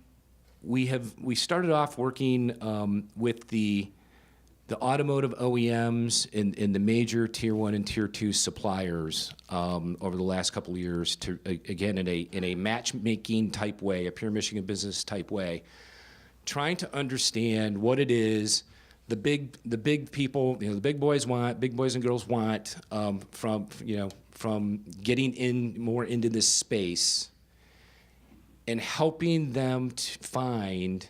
started off working with the automotive OEMs and the major Tier 1 and Tier 2 suppliers over the last couple of years to, again, in a matchmaking type way, a Pure Michigan Business type way, trying to understand what it is the big people, the big boys and girls want from getting in more into this space and helping them to find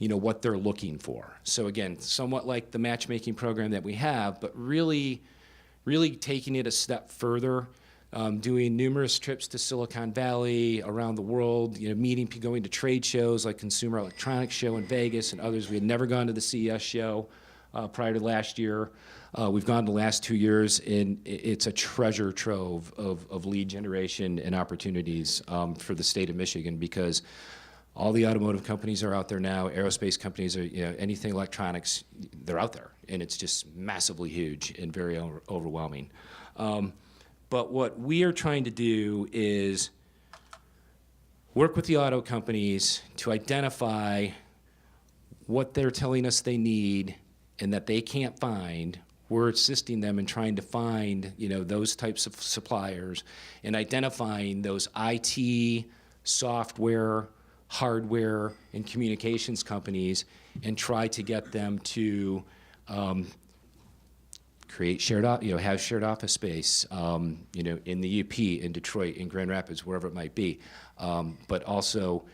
what they're looking for. So again, somewhat like the matchmaking program that we have, but really taking it a step further, doing numerous trips to Silicon Valley, around the world, going to trade shows like Consumer Electronics Show in Vegas and others. We had never gone to the CES show prior to last year. We've gone the last 2 years, and it's a treasure trove of lead generation and opportunities for the state of Michigan, because all the automotive companies are out there now, aerospace companies are, anything electronics, they're out there, and it's just massively huge and very overwhelming. But what we are trying to do is work with the auto companies to identify what they're telling us they need and that they can't find. We're assisting them in trying to find, those types of suppliers and identifying those IT, software, hardware, and communications companies, and try to get them to create have shared office space, in the UP, in Detroit, in Grand Rapids, wherever it might be, but also,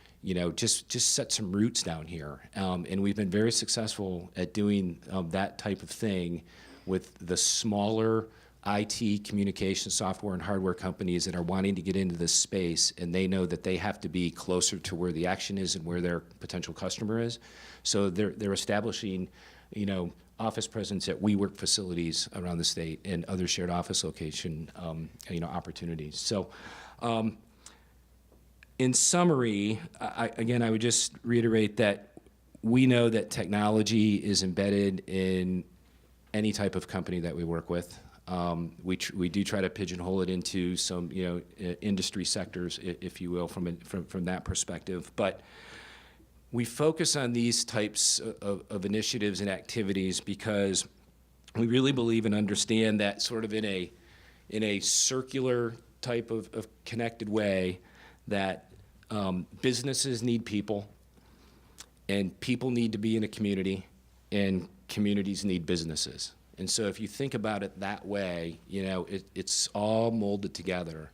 just set some roots down here. And we've been very successful at doing that type of thing with the smaller IT, communication, software, and hardware companies that are wanting to get into this space, and they know that they have to be closer to where the action is and where their potential customer is. So they're establishing, office presence at WeWork facilities around the state and other shared office location, opportunities. So, in summary, I would just reiterate that we know that technology is embedded in any type of company that we work with. We do try to pigeonhole it into some, industry sectors, if you will, from that perspective. But we focus on these types of initiatives and activities because we really believe and understand that sort of in a circular type of connected way, that businesses need people, and people need to be in a community, and communities need businesses. And so if you think about it that way, it's all molded together.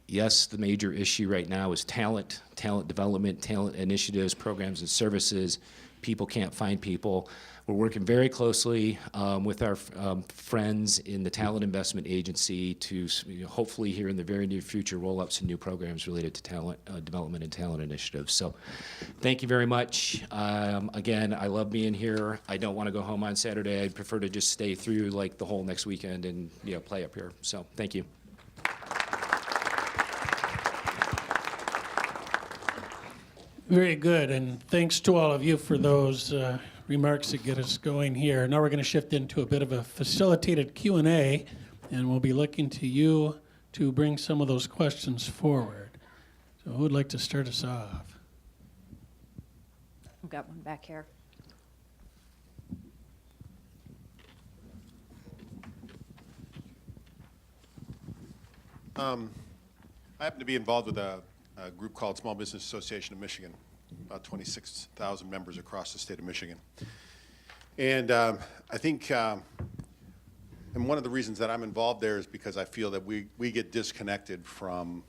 Yes, the major issue right now is talent development, talent initiatives, programs and services. People can't find people. We're working very closely with our friends in the Talent Investment Agency to hopefully here in the very near future roll up some new programs related to talent development and talent initiatives. So thank you very much. Again, I love being here. I don't want to go home on Saturday. I'd prefer to just stay through like the whole next weekend and play up here. So thank you. Very good, and thanks to all of you for those remarks that get us going here. Now we're going to shift into a bit of a facilitated Q&A, and we'll be looking to you to bring some of those questions forward. So who would like to start us off? I've got one back here. I happen to be involved with a group called Small Business Association of Michigan, about 26,000 members across the state of Michigan. And I think, and one of the reasons that I'm involved there is because I feel that we get disconnected from,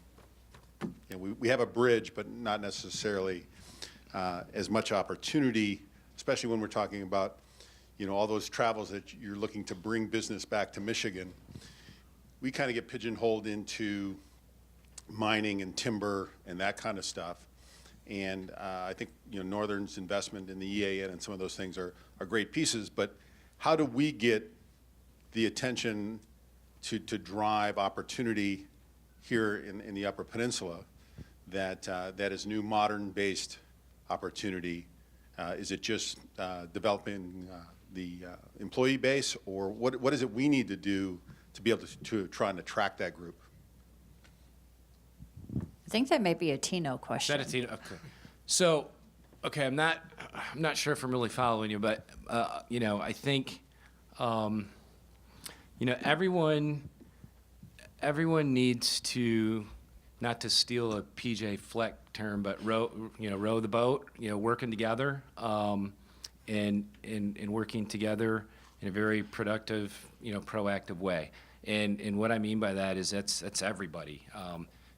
we have a bridge, but not necessarily as much opportunity, especially when we're talking about, all those travels that you're looking to bring business back to Michigan. We kind of get pigeonholed into mining and timber and that kind of stuff. And I think Northern's investment in the EAN and some of those things are great pieces, but how do we get the attention to drive opportunity here in the Upper Peninsula that is new, modern-based opportunity? Is it just developing the employee base, or what is it we need to do to be able to try and attract that group? I think that may be a Tino question. Is that a Tino? Okay. So, okay, I'm not sure if I'm really following you, but I think, everyone needs to, not to steal a PJ Fleck term, but row the boat. Working together, and working together in a very productive, proactive way. And what I mean by that is that's everybody.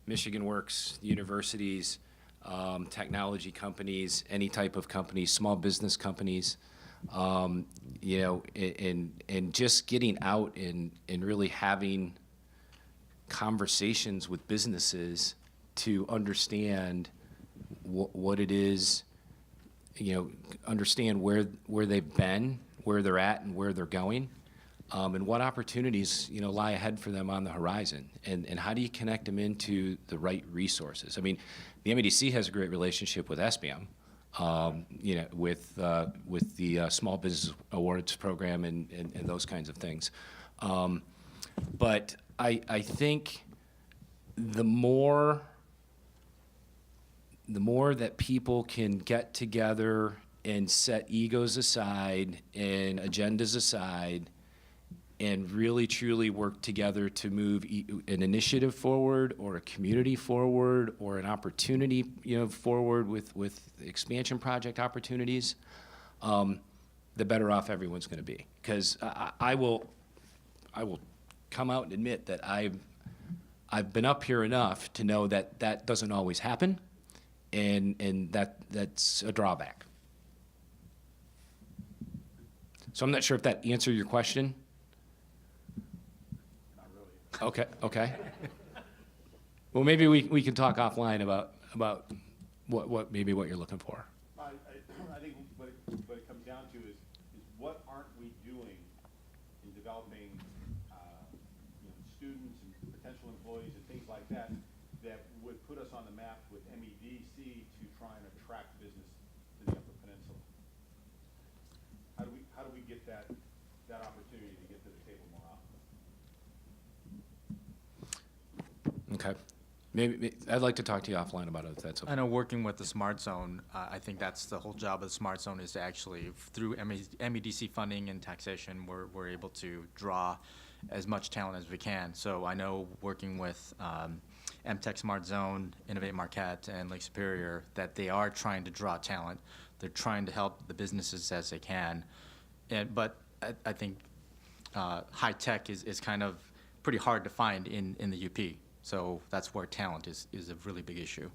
Michigan Works, universities, technology companies, any type of companies, small business companies, and just getting out and really having conversations with businesses to understand what it is understand where they've been, where they're at, and where they're going, and what opportunities, lie ahead for them on the horizon, and how do you connect them into the right resources? I mean, the MEDC has a great relationship with SBM, with the Small Business Awards program and those kinds of things. But I think the more that people can get together and set egos aside and agendas aside and really truly work together to move an initiative forward or a community forward or an opportunity forward with expansion project opportunities, the better off everyone's going to be. Because I will come out and admit that I've been up here enough to know that that doesn't always happen, and that's a drawback. So I'm not sure if that answered your question. Not really. Okay. Well, maybe we can talk offline about what you're looking for. I think what it comes down to is what aren't we doing in developing students and potential employees and things like that would put us on the map with MEDC to try and attract business to the Upper Peninsula. How do we get that opportunity to get to the table more often? Okay. Maybe I'd like to talk to you offline about it if that's okay. I know working with the Smart Zone, I think that's the whole job of the Smart Zone is to actually, through MEDC funding and taxation, we're able to draw as much talent as we can. So I know working with MTech Smart Zone, Innovate Marquette, and Lake Superior, that they are trying to draw talent. They're trying to help the businesses as they can. But I think high tech is kind of pretty hard to find in the UP. So that's where talent is a really big issue.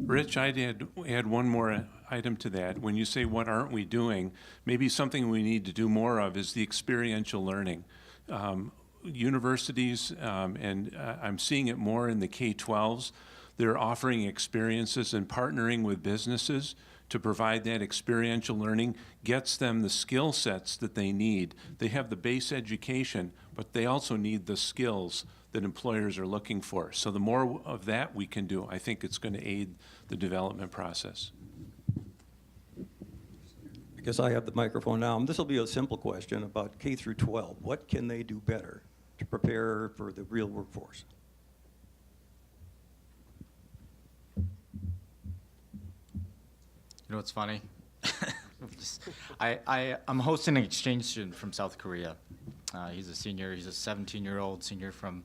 Rich, I'd add one more item to that. When you say what aren't we doing, maybe something we need to do more of is the experiential learning. Universities, and I'm seeing it more in the K-12s, they're offering experiences and partnering with businesses to provide that experiential learning, gets them the skill sets that they need. They have the base education, but they also need the skills that employers are looking for. So the more of that we can do, I think it's going to aid the development process. I guess I have the microphone now. This will be a simple question about K through 12. What can they do better to prepare for the real workforce? You know what's funny? I'm hosting an exchange student from South Korea. He's a senior. He's a 17-year-old senior from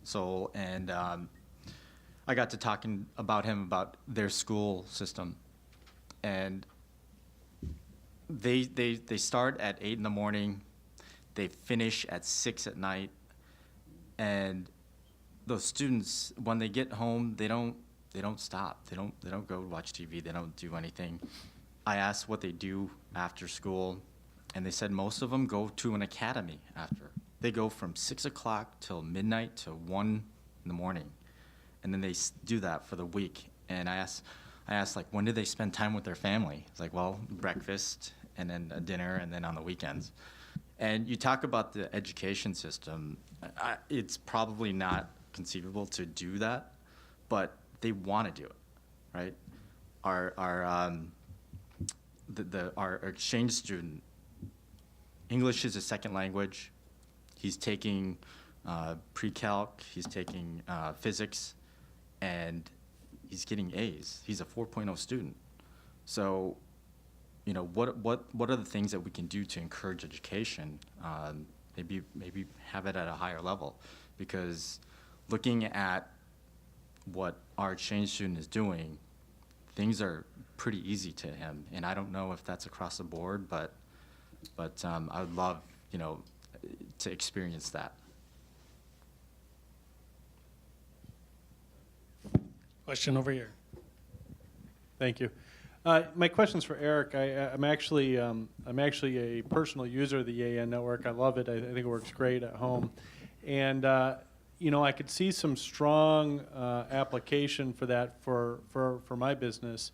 Seoul, and I got to talking about him about their school system, and they start at 8 in the morning, they finish at 6 at night, and those students, when they get home, they don't stop. They don't go watch TV. They don't do anything. I asked what they do after school, and they said most of them go to an academy after. They go from 6 o'clock till midnight to 1 in the morning, and then they do that for the week. And I asked like, when do they spend time with their family? It's like, well, breakfast and then a dinner and then on the weekends. And you talk about the education system. It's probably not conceivable to do that, but they want to do it, right? Our exchange student, English is a second language. He's taking pre-calc, he's taking physics, and he's getting A's. He's a 4.0 student. So, you know, what are the things that we can do to encourage education? Maybe have it at a higher level, because looking at what our exchange student is doing, things are pretty easy to him, and I don't know if that's across the board, but I would love, you know, to experience that. Question over here. Thank you. My question's for Eric. I'm actually a personal user of the EAN network. I love it. I think it works great at home, and you know, I could see some strong application for that for my business.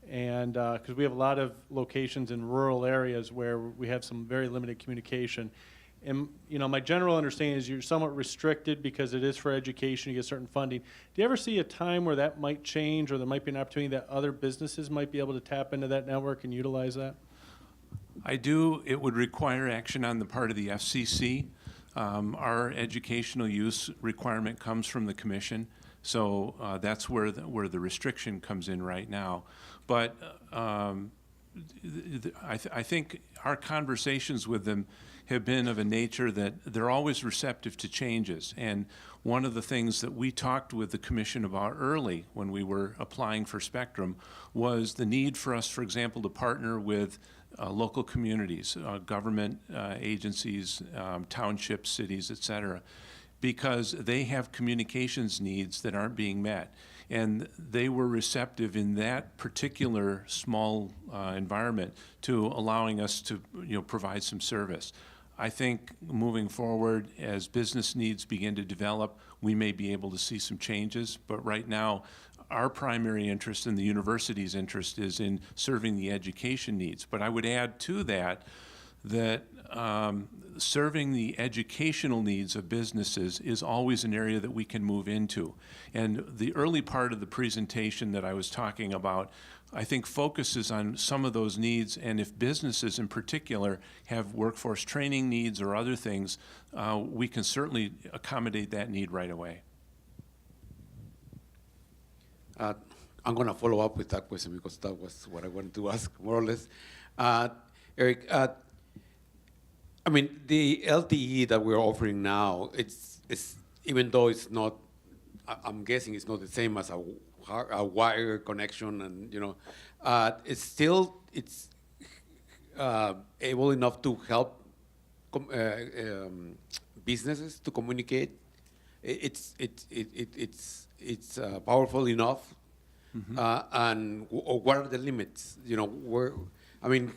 And because we have a lot of locations in rural areas where we have some very limited communication. And, you know, my general understanding is you're somewhat restricted because it is for education, you get certain funding. Do you ever see a time where that might change, or there might be an opportunity that other businesses might be able to tap into that network and utilize that? I do. It would require action on the part of the FCC. Our educational use requirement comes from the commission, so that's where the restriction comes in right now. But I think our conversations with them have been of a nature that they're always receptive to changes. And one of the things that we talked with the commission about early when we were applying for spectrum was the need for us, for example, to partner with local communities, government agencies, townships, cities, et cetera, because they have communications needs that aren't being met. And they were receptive in that particular small environment to allowing us to, you know, provide some service. I think moving forward, as business needs begin to develop, we may be able to see some changes. But right now, our primary interest and the university's interest is in serving the education needs. But I would add to that serving the educational needs of businesses is always an area that we can move into. And the early part of the presentation that I was talking about, I think, focuses on some of those needs, and if businesses in particular have workforce training needs or other things, we can certainly accommodate that need right away. I'm going to follow up with that question because that was what I wanted to ask, more or less. Eric, I mean, the LTE that we're offering now, it's even though it's not, I'm guessing it's not the same as a wire connection, and you know, it's still able enough to help businesses to communicate. It's powerful enough, and what are the limits? You know, I mean,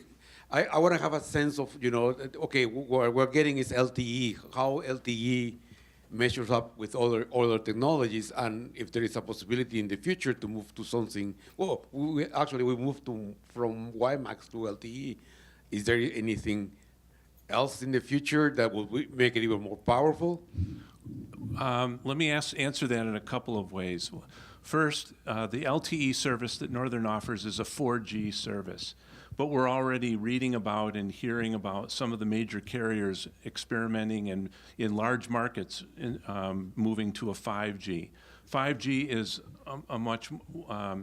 I want to have a sense of, you know, okay, what we're getting is LTE. How LTE measures up with other technologies, and if there is a possibility in the future to move to something. Well, we moved from WiMAX to LTE. Is there anything else in the future that will make it even more powerful? Let me answer that in a couple of ways. First, the LTE service that Northern offers is a 4G service, but we're already reading about and hearing about some of the major carriers experimenting and in large markets moving to a 5G. 5G is a much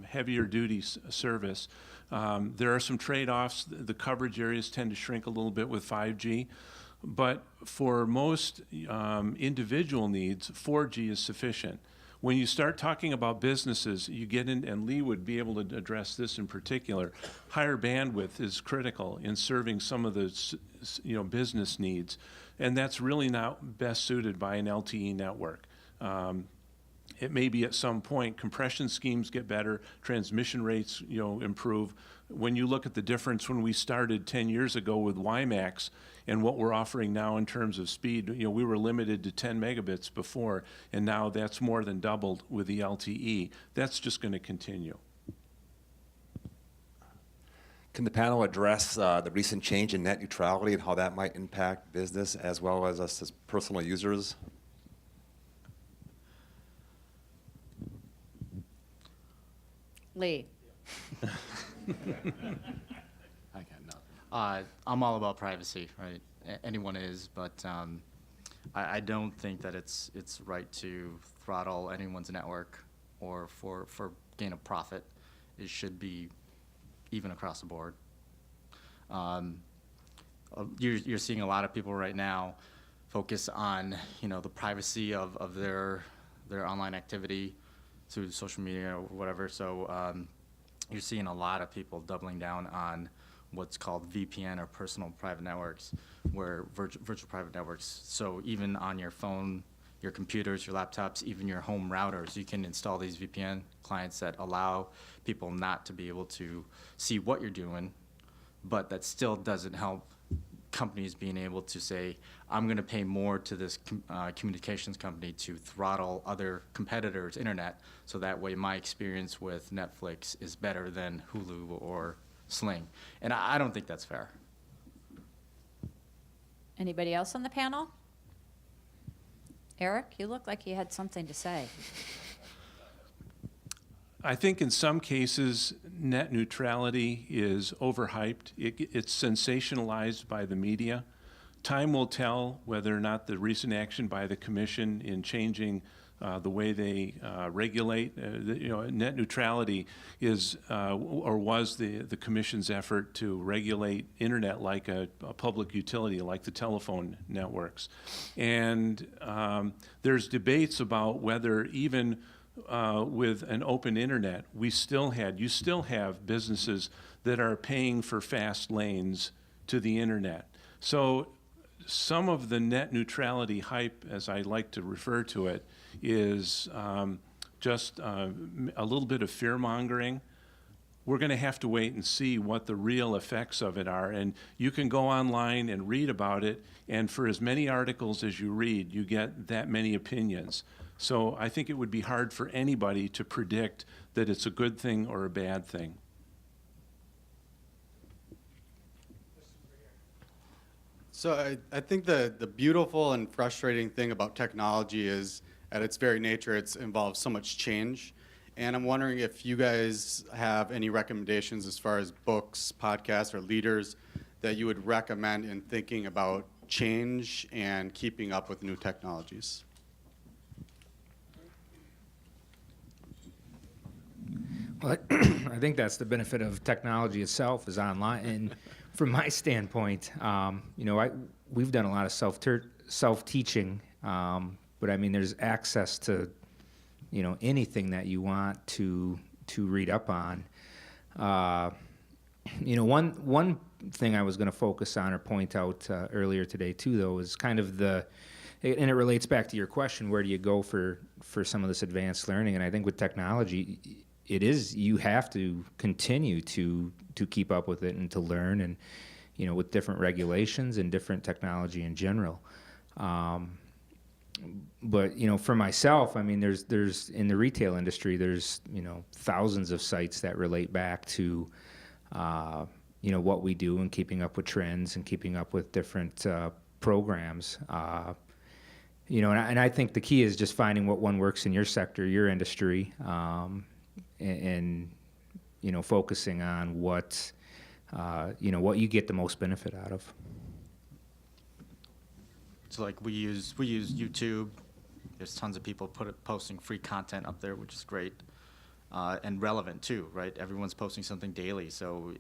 heavier duty service. There are some trade-offs. The coverage areas tend to shrink a little bit with 5G. But for most individual needs, 4G is sufficient. When you start talking about businesses, you get in, and Lee would be able to address this in particular, higher bandwidth is critical in serving some of the business needs. And that's really not best suited by an LTE network. It may be at some point compression schemes get better, transmission rates improve. When you look at the difference when we started 10 years ago with WiMAX and what we're offering now in terms of speed, we were limited to 10 megabits before, and now that's more than doubled with the LTE. That's just going to continue. Can the panel address the recent change in net neutrality and how that might impact business as well as us as personal users? Lee. I got nothing. I'm all about privacy, right? Anyone is, but I don't think that it's right to throttle anyone's network or for gain of profit. It should be even across the board. You're seeing a lot of people right now focus on the privacy of their online activity through social media or whatever. So you're seeing a lot of people doubling down on what's called VPN or personal private networks, where virtual private networks. So even on your phone, your computers, your laptops, even your home routers, you can install these VPN clients that allow people not to be able to see what you're doing, but that still doesn't help companies being able to say, I'm going to pay more to this communications company to throttle other competitors' internet, so that way my experience with Netflix is better than Hulu or Sling. And I don't think that's fair. Anybody else on the panel? Eric, you look like you had something to say. I think in some cases, net neutrality is overhyped. It's sensationalized by the media. Time will tell whether or not the recent action by the commission in changing the way they regulate, net neutrality is or was the commission's effort to regulate internet like a public utility, like the telephone networks. And there's debates about whether even with an open internet, you still have businesses that are paying for fast lanes to the internet. So some of the net neutrality hype, as I like to refer to it, is just a little bit of fear-mongering. We're going to have to wait and see what the real effects of it are. And you can go online and read about it, and for as many articles as you read, you get that many opinions. So I think it would be hard for anybody to predict that it's a good thing or a bad thing. So I think the beautiful and frustrating thing about technology is, at its very nature, it involves so much change. And I'm wondering if you guys have any recommendations as far as books, podcasts, or leaders that you would recommend in thinking about change and keeping up with new technologies. Well, I think that's the benefit of technology itself is online. And from my standpoint, we've done a lot of self-teaching, but I mean, there's access to, anything that you want to read up on. One thing I was going to focus on or point out earlier today too, though, is kind of and it relates back to your question, where do you go for some of this advanced learning? And I think with technology, you have to continue to keep up with it and to learn, and with different regulations and different technology in general. But for myself, I mean, there's in the retail industry, there's thousands of sites that relate back to what we do and keeping up with trends and keeping up with different programs. And I think the key is just finding what one works in your sector, your industry. And focusing on what you get the most benefit out of. So like we use YouTube. There's tons of people posting free content up there, which is great and relevant too, right? Everyone's posting something daily. So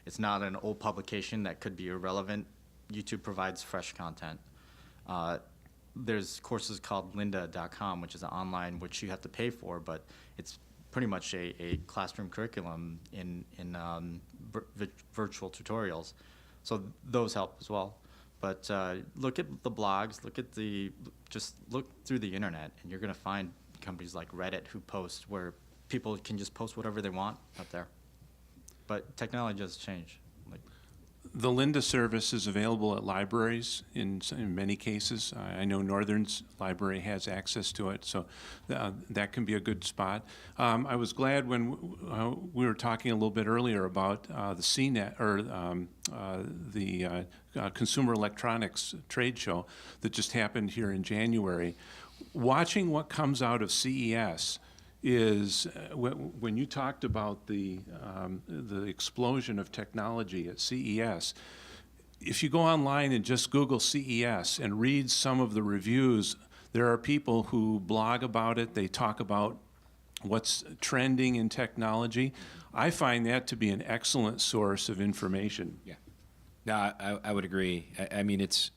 it's not an old publication that could be irrelevant. YouTube provides fresh content. There's courses called lynda.com, which is an online, which you have to pay for, but it's pretty much a classroom curriculum in virtual tutorials. So those help as well. But look at the blogs, just look through the internet, and you're going to find companies like Reddit who post where people can just post whatever they want up there. But technology does change. The Lynda service is available at libraries in many cases. I know Northern's library has access to it, so that can be a good spot. I was glad when we were talking a little bit earlier about the CNET, or the Consumer Electronics Trade Show that just happened here in January. Watching what comes out of CES is when you talked about the explosion of technology at CES. If you go online and just Google CES and read some of the reviews, there are people who blog about it. They talk about what's trending in technology. I find that to be an excellent source of information. Yeah, no, I would agree. I mean, it's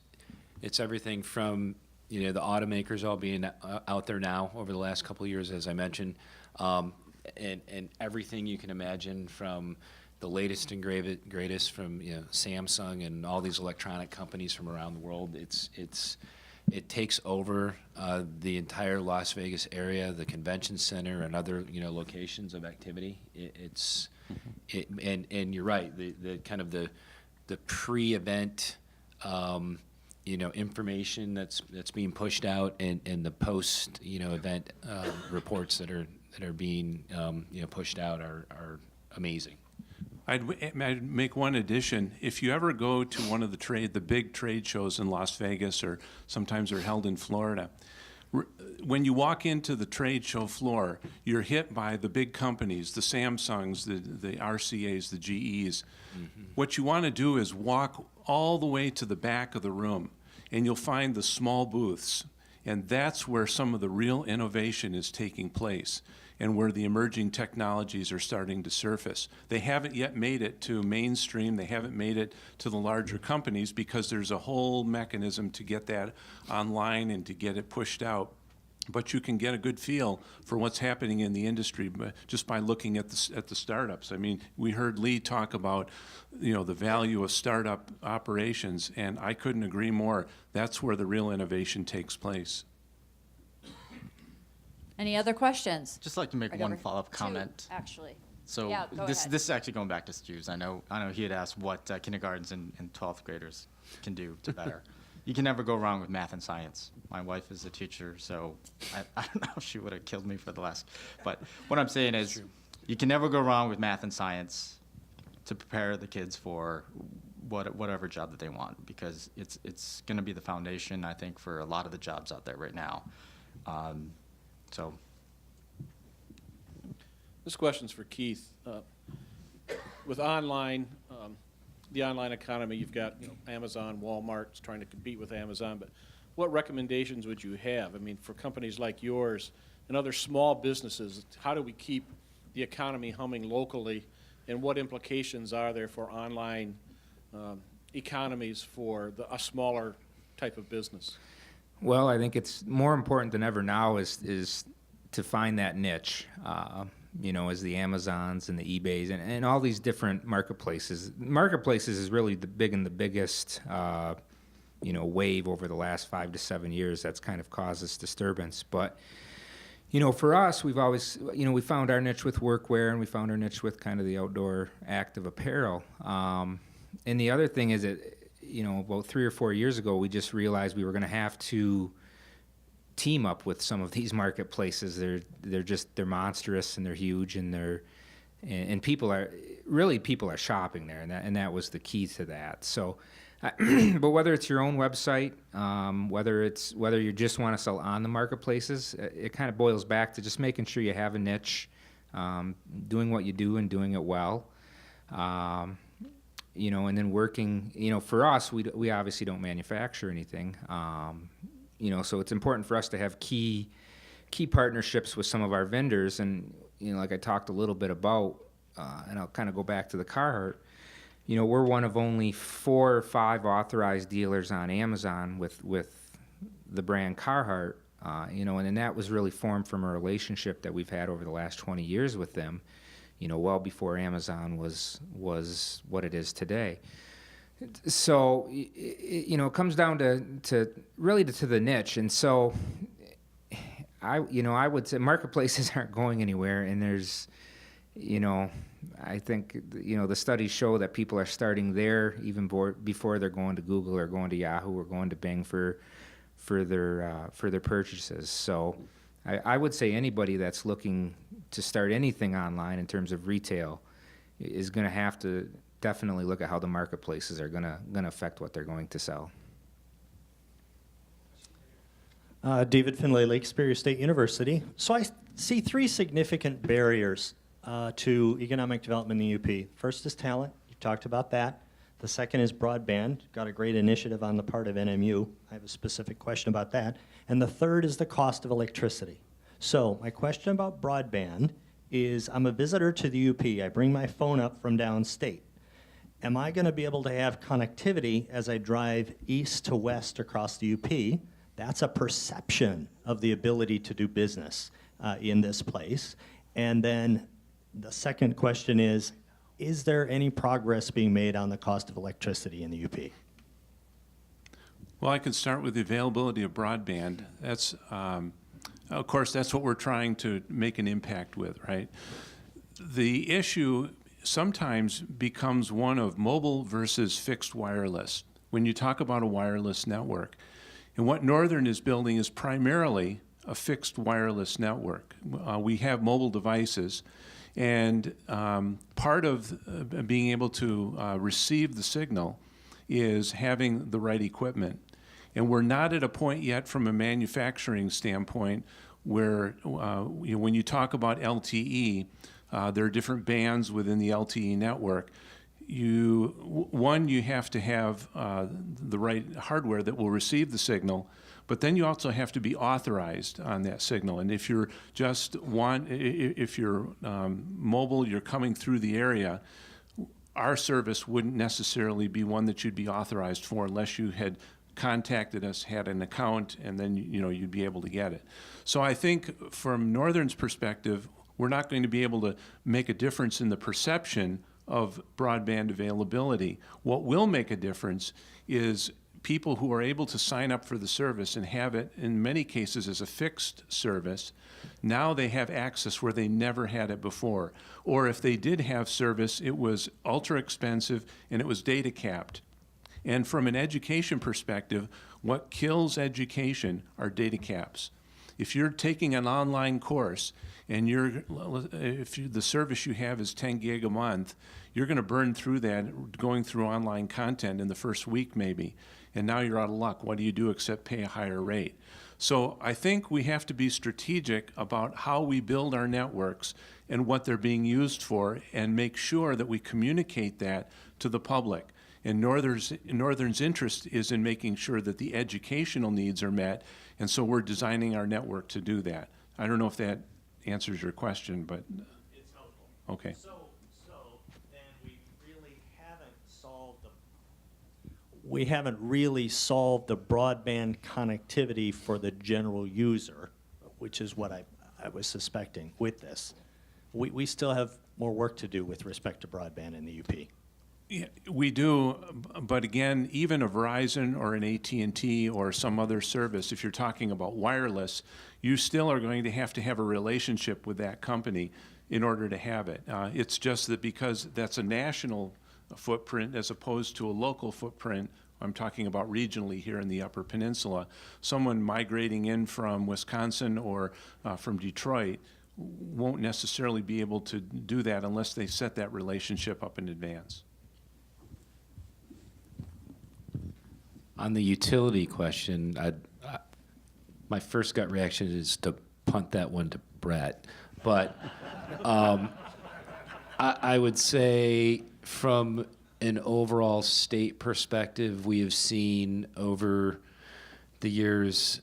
everything from the automakers all being out there now over the last couple of years, as I mentioned, and everything you can imagine, from the latest and greatest from Samsung and all these electronic companies from around the world. It takes over the entire Las Vegas area, the convention center, and other locations of activity. And you're right, the kind of the pre-event information that's being pushed out, and the post event reports that are being pushed out are amazing. I'd make one addition. If you ever go to one of the big trade shows in Las Vegas, or sometimes they're held in Florida, when you walk into the trade show floor, you're hit by the big companies, the Samsungs, the RCAs, the GEs. Mm-hmm. What you want to do is walk all the way to the back of the room, and you'll find the small booths. And that's where some of the real innovation is taking place, and where the emerging technologies are starting to surface. They haven't yet made it to mainstream. They haven't made it to the larger companies, because there's a whole mechanism to get that online and to get it pushed out. But you can get a good feel for what's happening in the industry just by looking at the startups. I mean, we heard Lee talk about, the value of startup operations, and I couldn't agree more. That's where the real innovation takes place. Any other questions? Just like to make one follow-up comment. Two, actually. So yeah, go this ahead. this is actually going back to Stu's. I know he had asked what kindergartens and 12th graders can do to better. You can never go wrong with math and science. My wife is a teacher, so I don't know if she would have killed me for the last. But what I'm saying is, you can never go wrong with math and science to prepare the kids for whatever job that they want, because it's going to be the foundation, I think, for a lot of the jobs out there right now. So. This question's for Keith. With online, the online economy, you've got Amazon, Walmart's trying to compete with Amazon, but what recommendations would you have? I mean, for companies like yours and other small businesses, how do we keep the economy humming locally, and what implications are there for online economies for a smaller type of business? Well, I think it's more important than ever now is to find that niche, as the Amazons and the eBays and all these different marketplaces. Marketplaces is really the biggest, wave over the last 5 to 7 years that's kind of caused this disturbance. But, for us, we've always, we found our niche with workwear, and we found our niche with kind of the outdoor active apparel. And the other thing is that, about 3 or 4 years ago, we just realized we were going to have to team up with some of these marketplaces. They're monstrous, and they're huge, and people are shopping there, and that was the key to that. So, but whether it's your own website, whether you just want to sell on the marketplaces, it kind of boils back to just making sure you have a niche, doing what you do and doing it well. And then working, for us, we obviously don't manufacture anything. So it's important for us to have key partnerships with some of our vendors. And, like I talked a little bit about, and I'll kind of go back to the Carhartt, we're one of only 4 or 5 authorized dealers on Amazon with the brand Carhartt, and then that was really formed from a relationship that we've had over the last 20 years with them, well before Amazon was what it is today. So, it comes down to really to the niche. And so I would say marketplaces aren't going anywhere, and there's, I think, the studies show that people are starting there even before they're going to Google or going to Yahoo or going to Bing for their purchases. So I would say anybody that's looking to start anything online in terms of retail is going to have to definitely look at how the marketplaces are going to affect what they're going to sell. David Finlay, Lake Superior State University. So I see 3 significant barriers to economic development in the UP. First is talent. You talked about that. The second is broadband. Got a great initiative on the part of NMU. I have a specific question about that. And the third is the cost of electricity. So my question about broadband is, I'm a visitor to the UP. I bring my phone up from downstate. Am I going to be able to have connectivity as I drive east to west across the UP? That's a perception of the ability to do business in this place. And then the second question is there any progress being made on the cost of electricity in the UP? Well, I can start with the availability of broadband. That's, of course, that's what we're trying to make an impact with, right? The issue sometimes becomes one of mobile versus fixed wireless. when you talk about a wireless network. And what Northern is building is primarily a fixed wireless network. We have mobile devices, and part of being able to receive the signal is having the right equipment. And we're not at a point yet from a manufacturing standpoint where when you talk about LTE, there are different bands within the LTE network. You have to have the right hardware that will receive the signal, but then you also have to be authorized on that signal. And if you're mobile, you're coming through the area, our service wouldn't necessarily be one that you'd be authorized for unless you had contacted us, had an account, and then you'd be able to get it. So I think from Northern's perspective, we're not going to be able to make a difference in the perception of broadband availability. What will make a difference is people who are able to sign up for the service and have it, in many cases, as a fixed service. Now they have access where they never had it before. Or if they did have service, it was ultra expensive and it was data capped. And from an education perspective, what kills education are data caps. If you're taking an online course and the service you have is 10 gig a month, you're going to burn through that going through online content in the first week maybe. And now you're out of luck. What do you do except pay a higher rate? So I think we have to be strategic about how we build our networks and what they're being used for, and make sure that we communicate that to the public. And Northern's interest is in making sure that the educational needs are met, and so we're designing our network to do that. I don't know if that answers your question, but it's helpful. Okay. So then we haven't really solved the broadband connectivity for the general user, which is what I was suspecting with this. We still have more work to do with respect to broadband in the UP. Yeah, we do, but again, even a Verizon or an AT&T or some other service, if you're talking about wireless, you still are going to have a relationship with that company in order to have it. It's just that because that's a national footprint as opposed to a local footprint, I'm talking about regionally here in the Upper Peninsula, someone migrating in from Wisconsin or from Detroit won't necessarily be able to do that unless they set that relationship up in advance. On the utility question, my first gut reaction is to punt that one to Brett. But I would say from an overall state perspective, we have seen over the years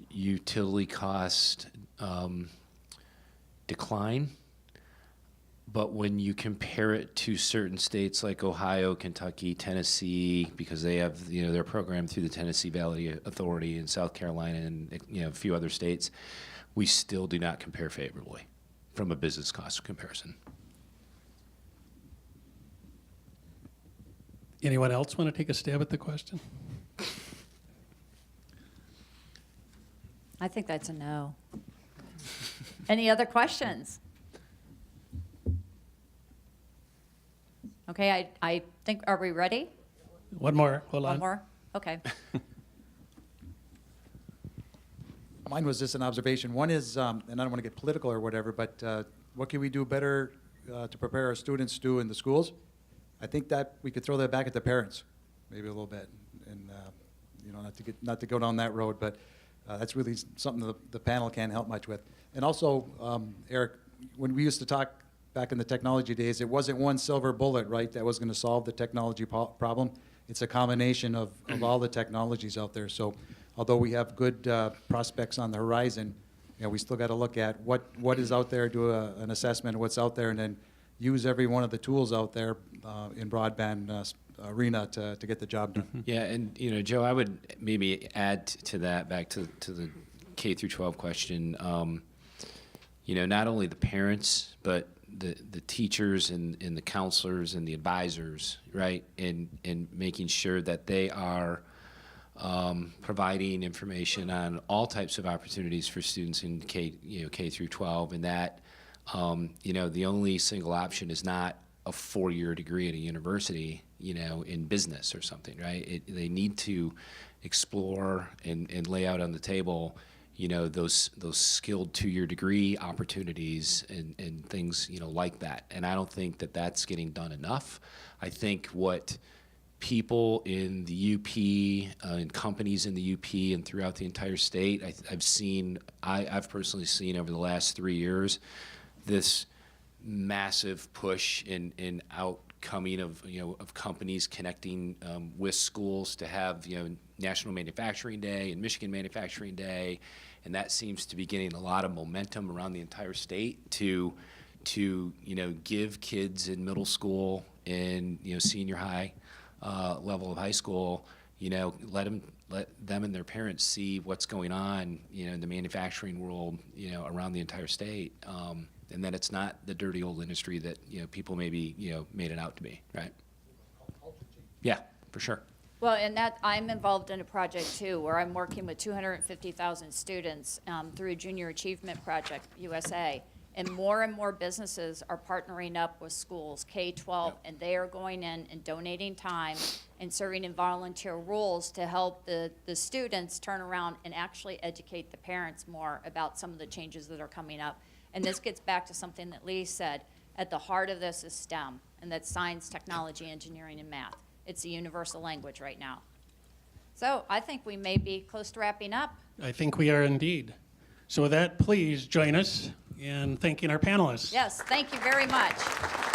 utility cost decline. But when you compare it to certain states like Ohio, Kentucky, Tennessee, because they have their program through the Tennessee Valley Authority, and South Carolina, and a few other states, we still do not compare favorably from a business cost comparison. Anyone else want to take a stab at the question? I think that's a no. Any other questions? Okay, I think, are we ready? One more, hold on. One more? Okay. Mine was just an observation. One is, and I don't want to get political or whatever, but what can we do better to prepare our students to do in the schools? I think that we could throw that back at the parents, maybe a little bit, and not to go down that road, but that's really something the panel can't help much with. And also, Eric, when we used to talk back in the technology days, it wasn't one silver bullet, right, that was going to solve the technology problem. It's a combination of all the technologies out there. So although we have good prospects on the horizon, we still got to look at what is out there, do an assessment of what's out there, and then use every one of the tools out there in broadband arena to get the job done. Yeah, and Joe, I would maybe add to that, back to the K through 12 question. Not only the parents, but the teachers and the counselors and the advisors, right? And making sure that they are providing information on all types of opportunities for students in K through 12, and that the only single option is not a 4-year degree at a university, you know, in business or something, right? They need to explore and lay out on the table, you know, those skilled 2-year degree opportunities and things, you know, like that. And I don't think that that's getting done enough. I think what people in the UP and companies in the UP and throughout the entire state, I've personally seen over the last 3 years, this massive push in outcoming of, you know, of companies connecting with schools to have, you know, National Manufacturing Day and Michigan Manufacturing Day, and that seems to be getting a lot of momentum around the entire state to you know, give kids in middle school and, you know, senior high level of high school, you know, let them and their parents see what's going on, you know, in the manufacturing world, you know, around the entire state, and that it's not the dirty old industry that, you know, people maybe, you know, made it out to be, right? Yeah, for sure. Well, and that I'm involved in a project too, where I'm working with 250,000 students through Junior Achievement Project USA. And more businesses are partnering up with schools, K-12, and they are going in and donating time and serving in volunteer roles to help the students turn around and actually educate the parents more about some of the changes that are coming up. And this gets back to something that Lee said. At the heart of this is STEM, and that's science, technology, engineering, and math. It's a universal language right now. So I think we may be close to wrapping up. I think we are indeed. So with that, please join us in thanking our panelists. Yes, thank you very much.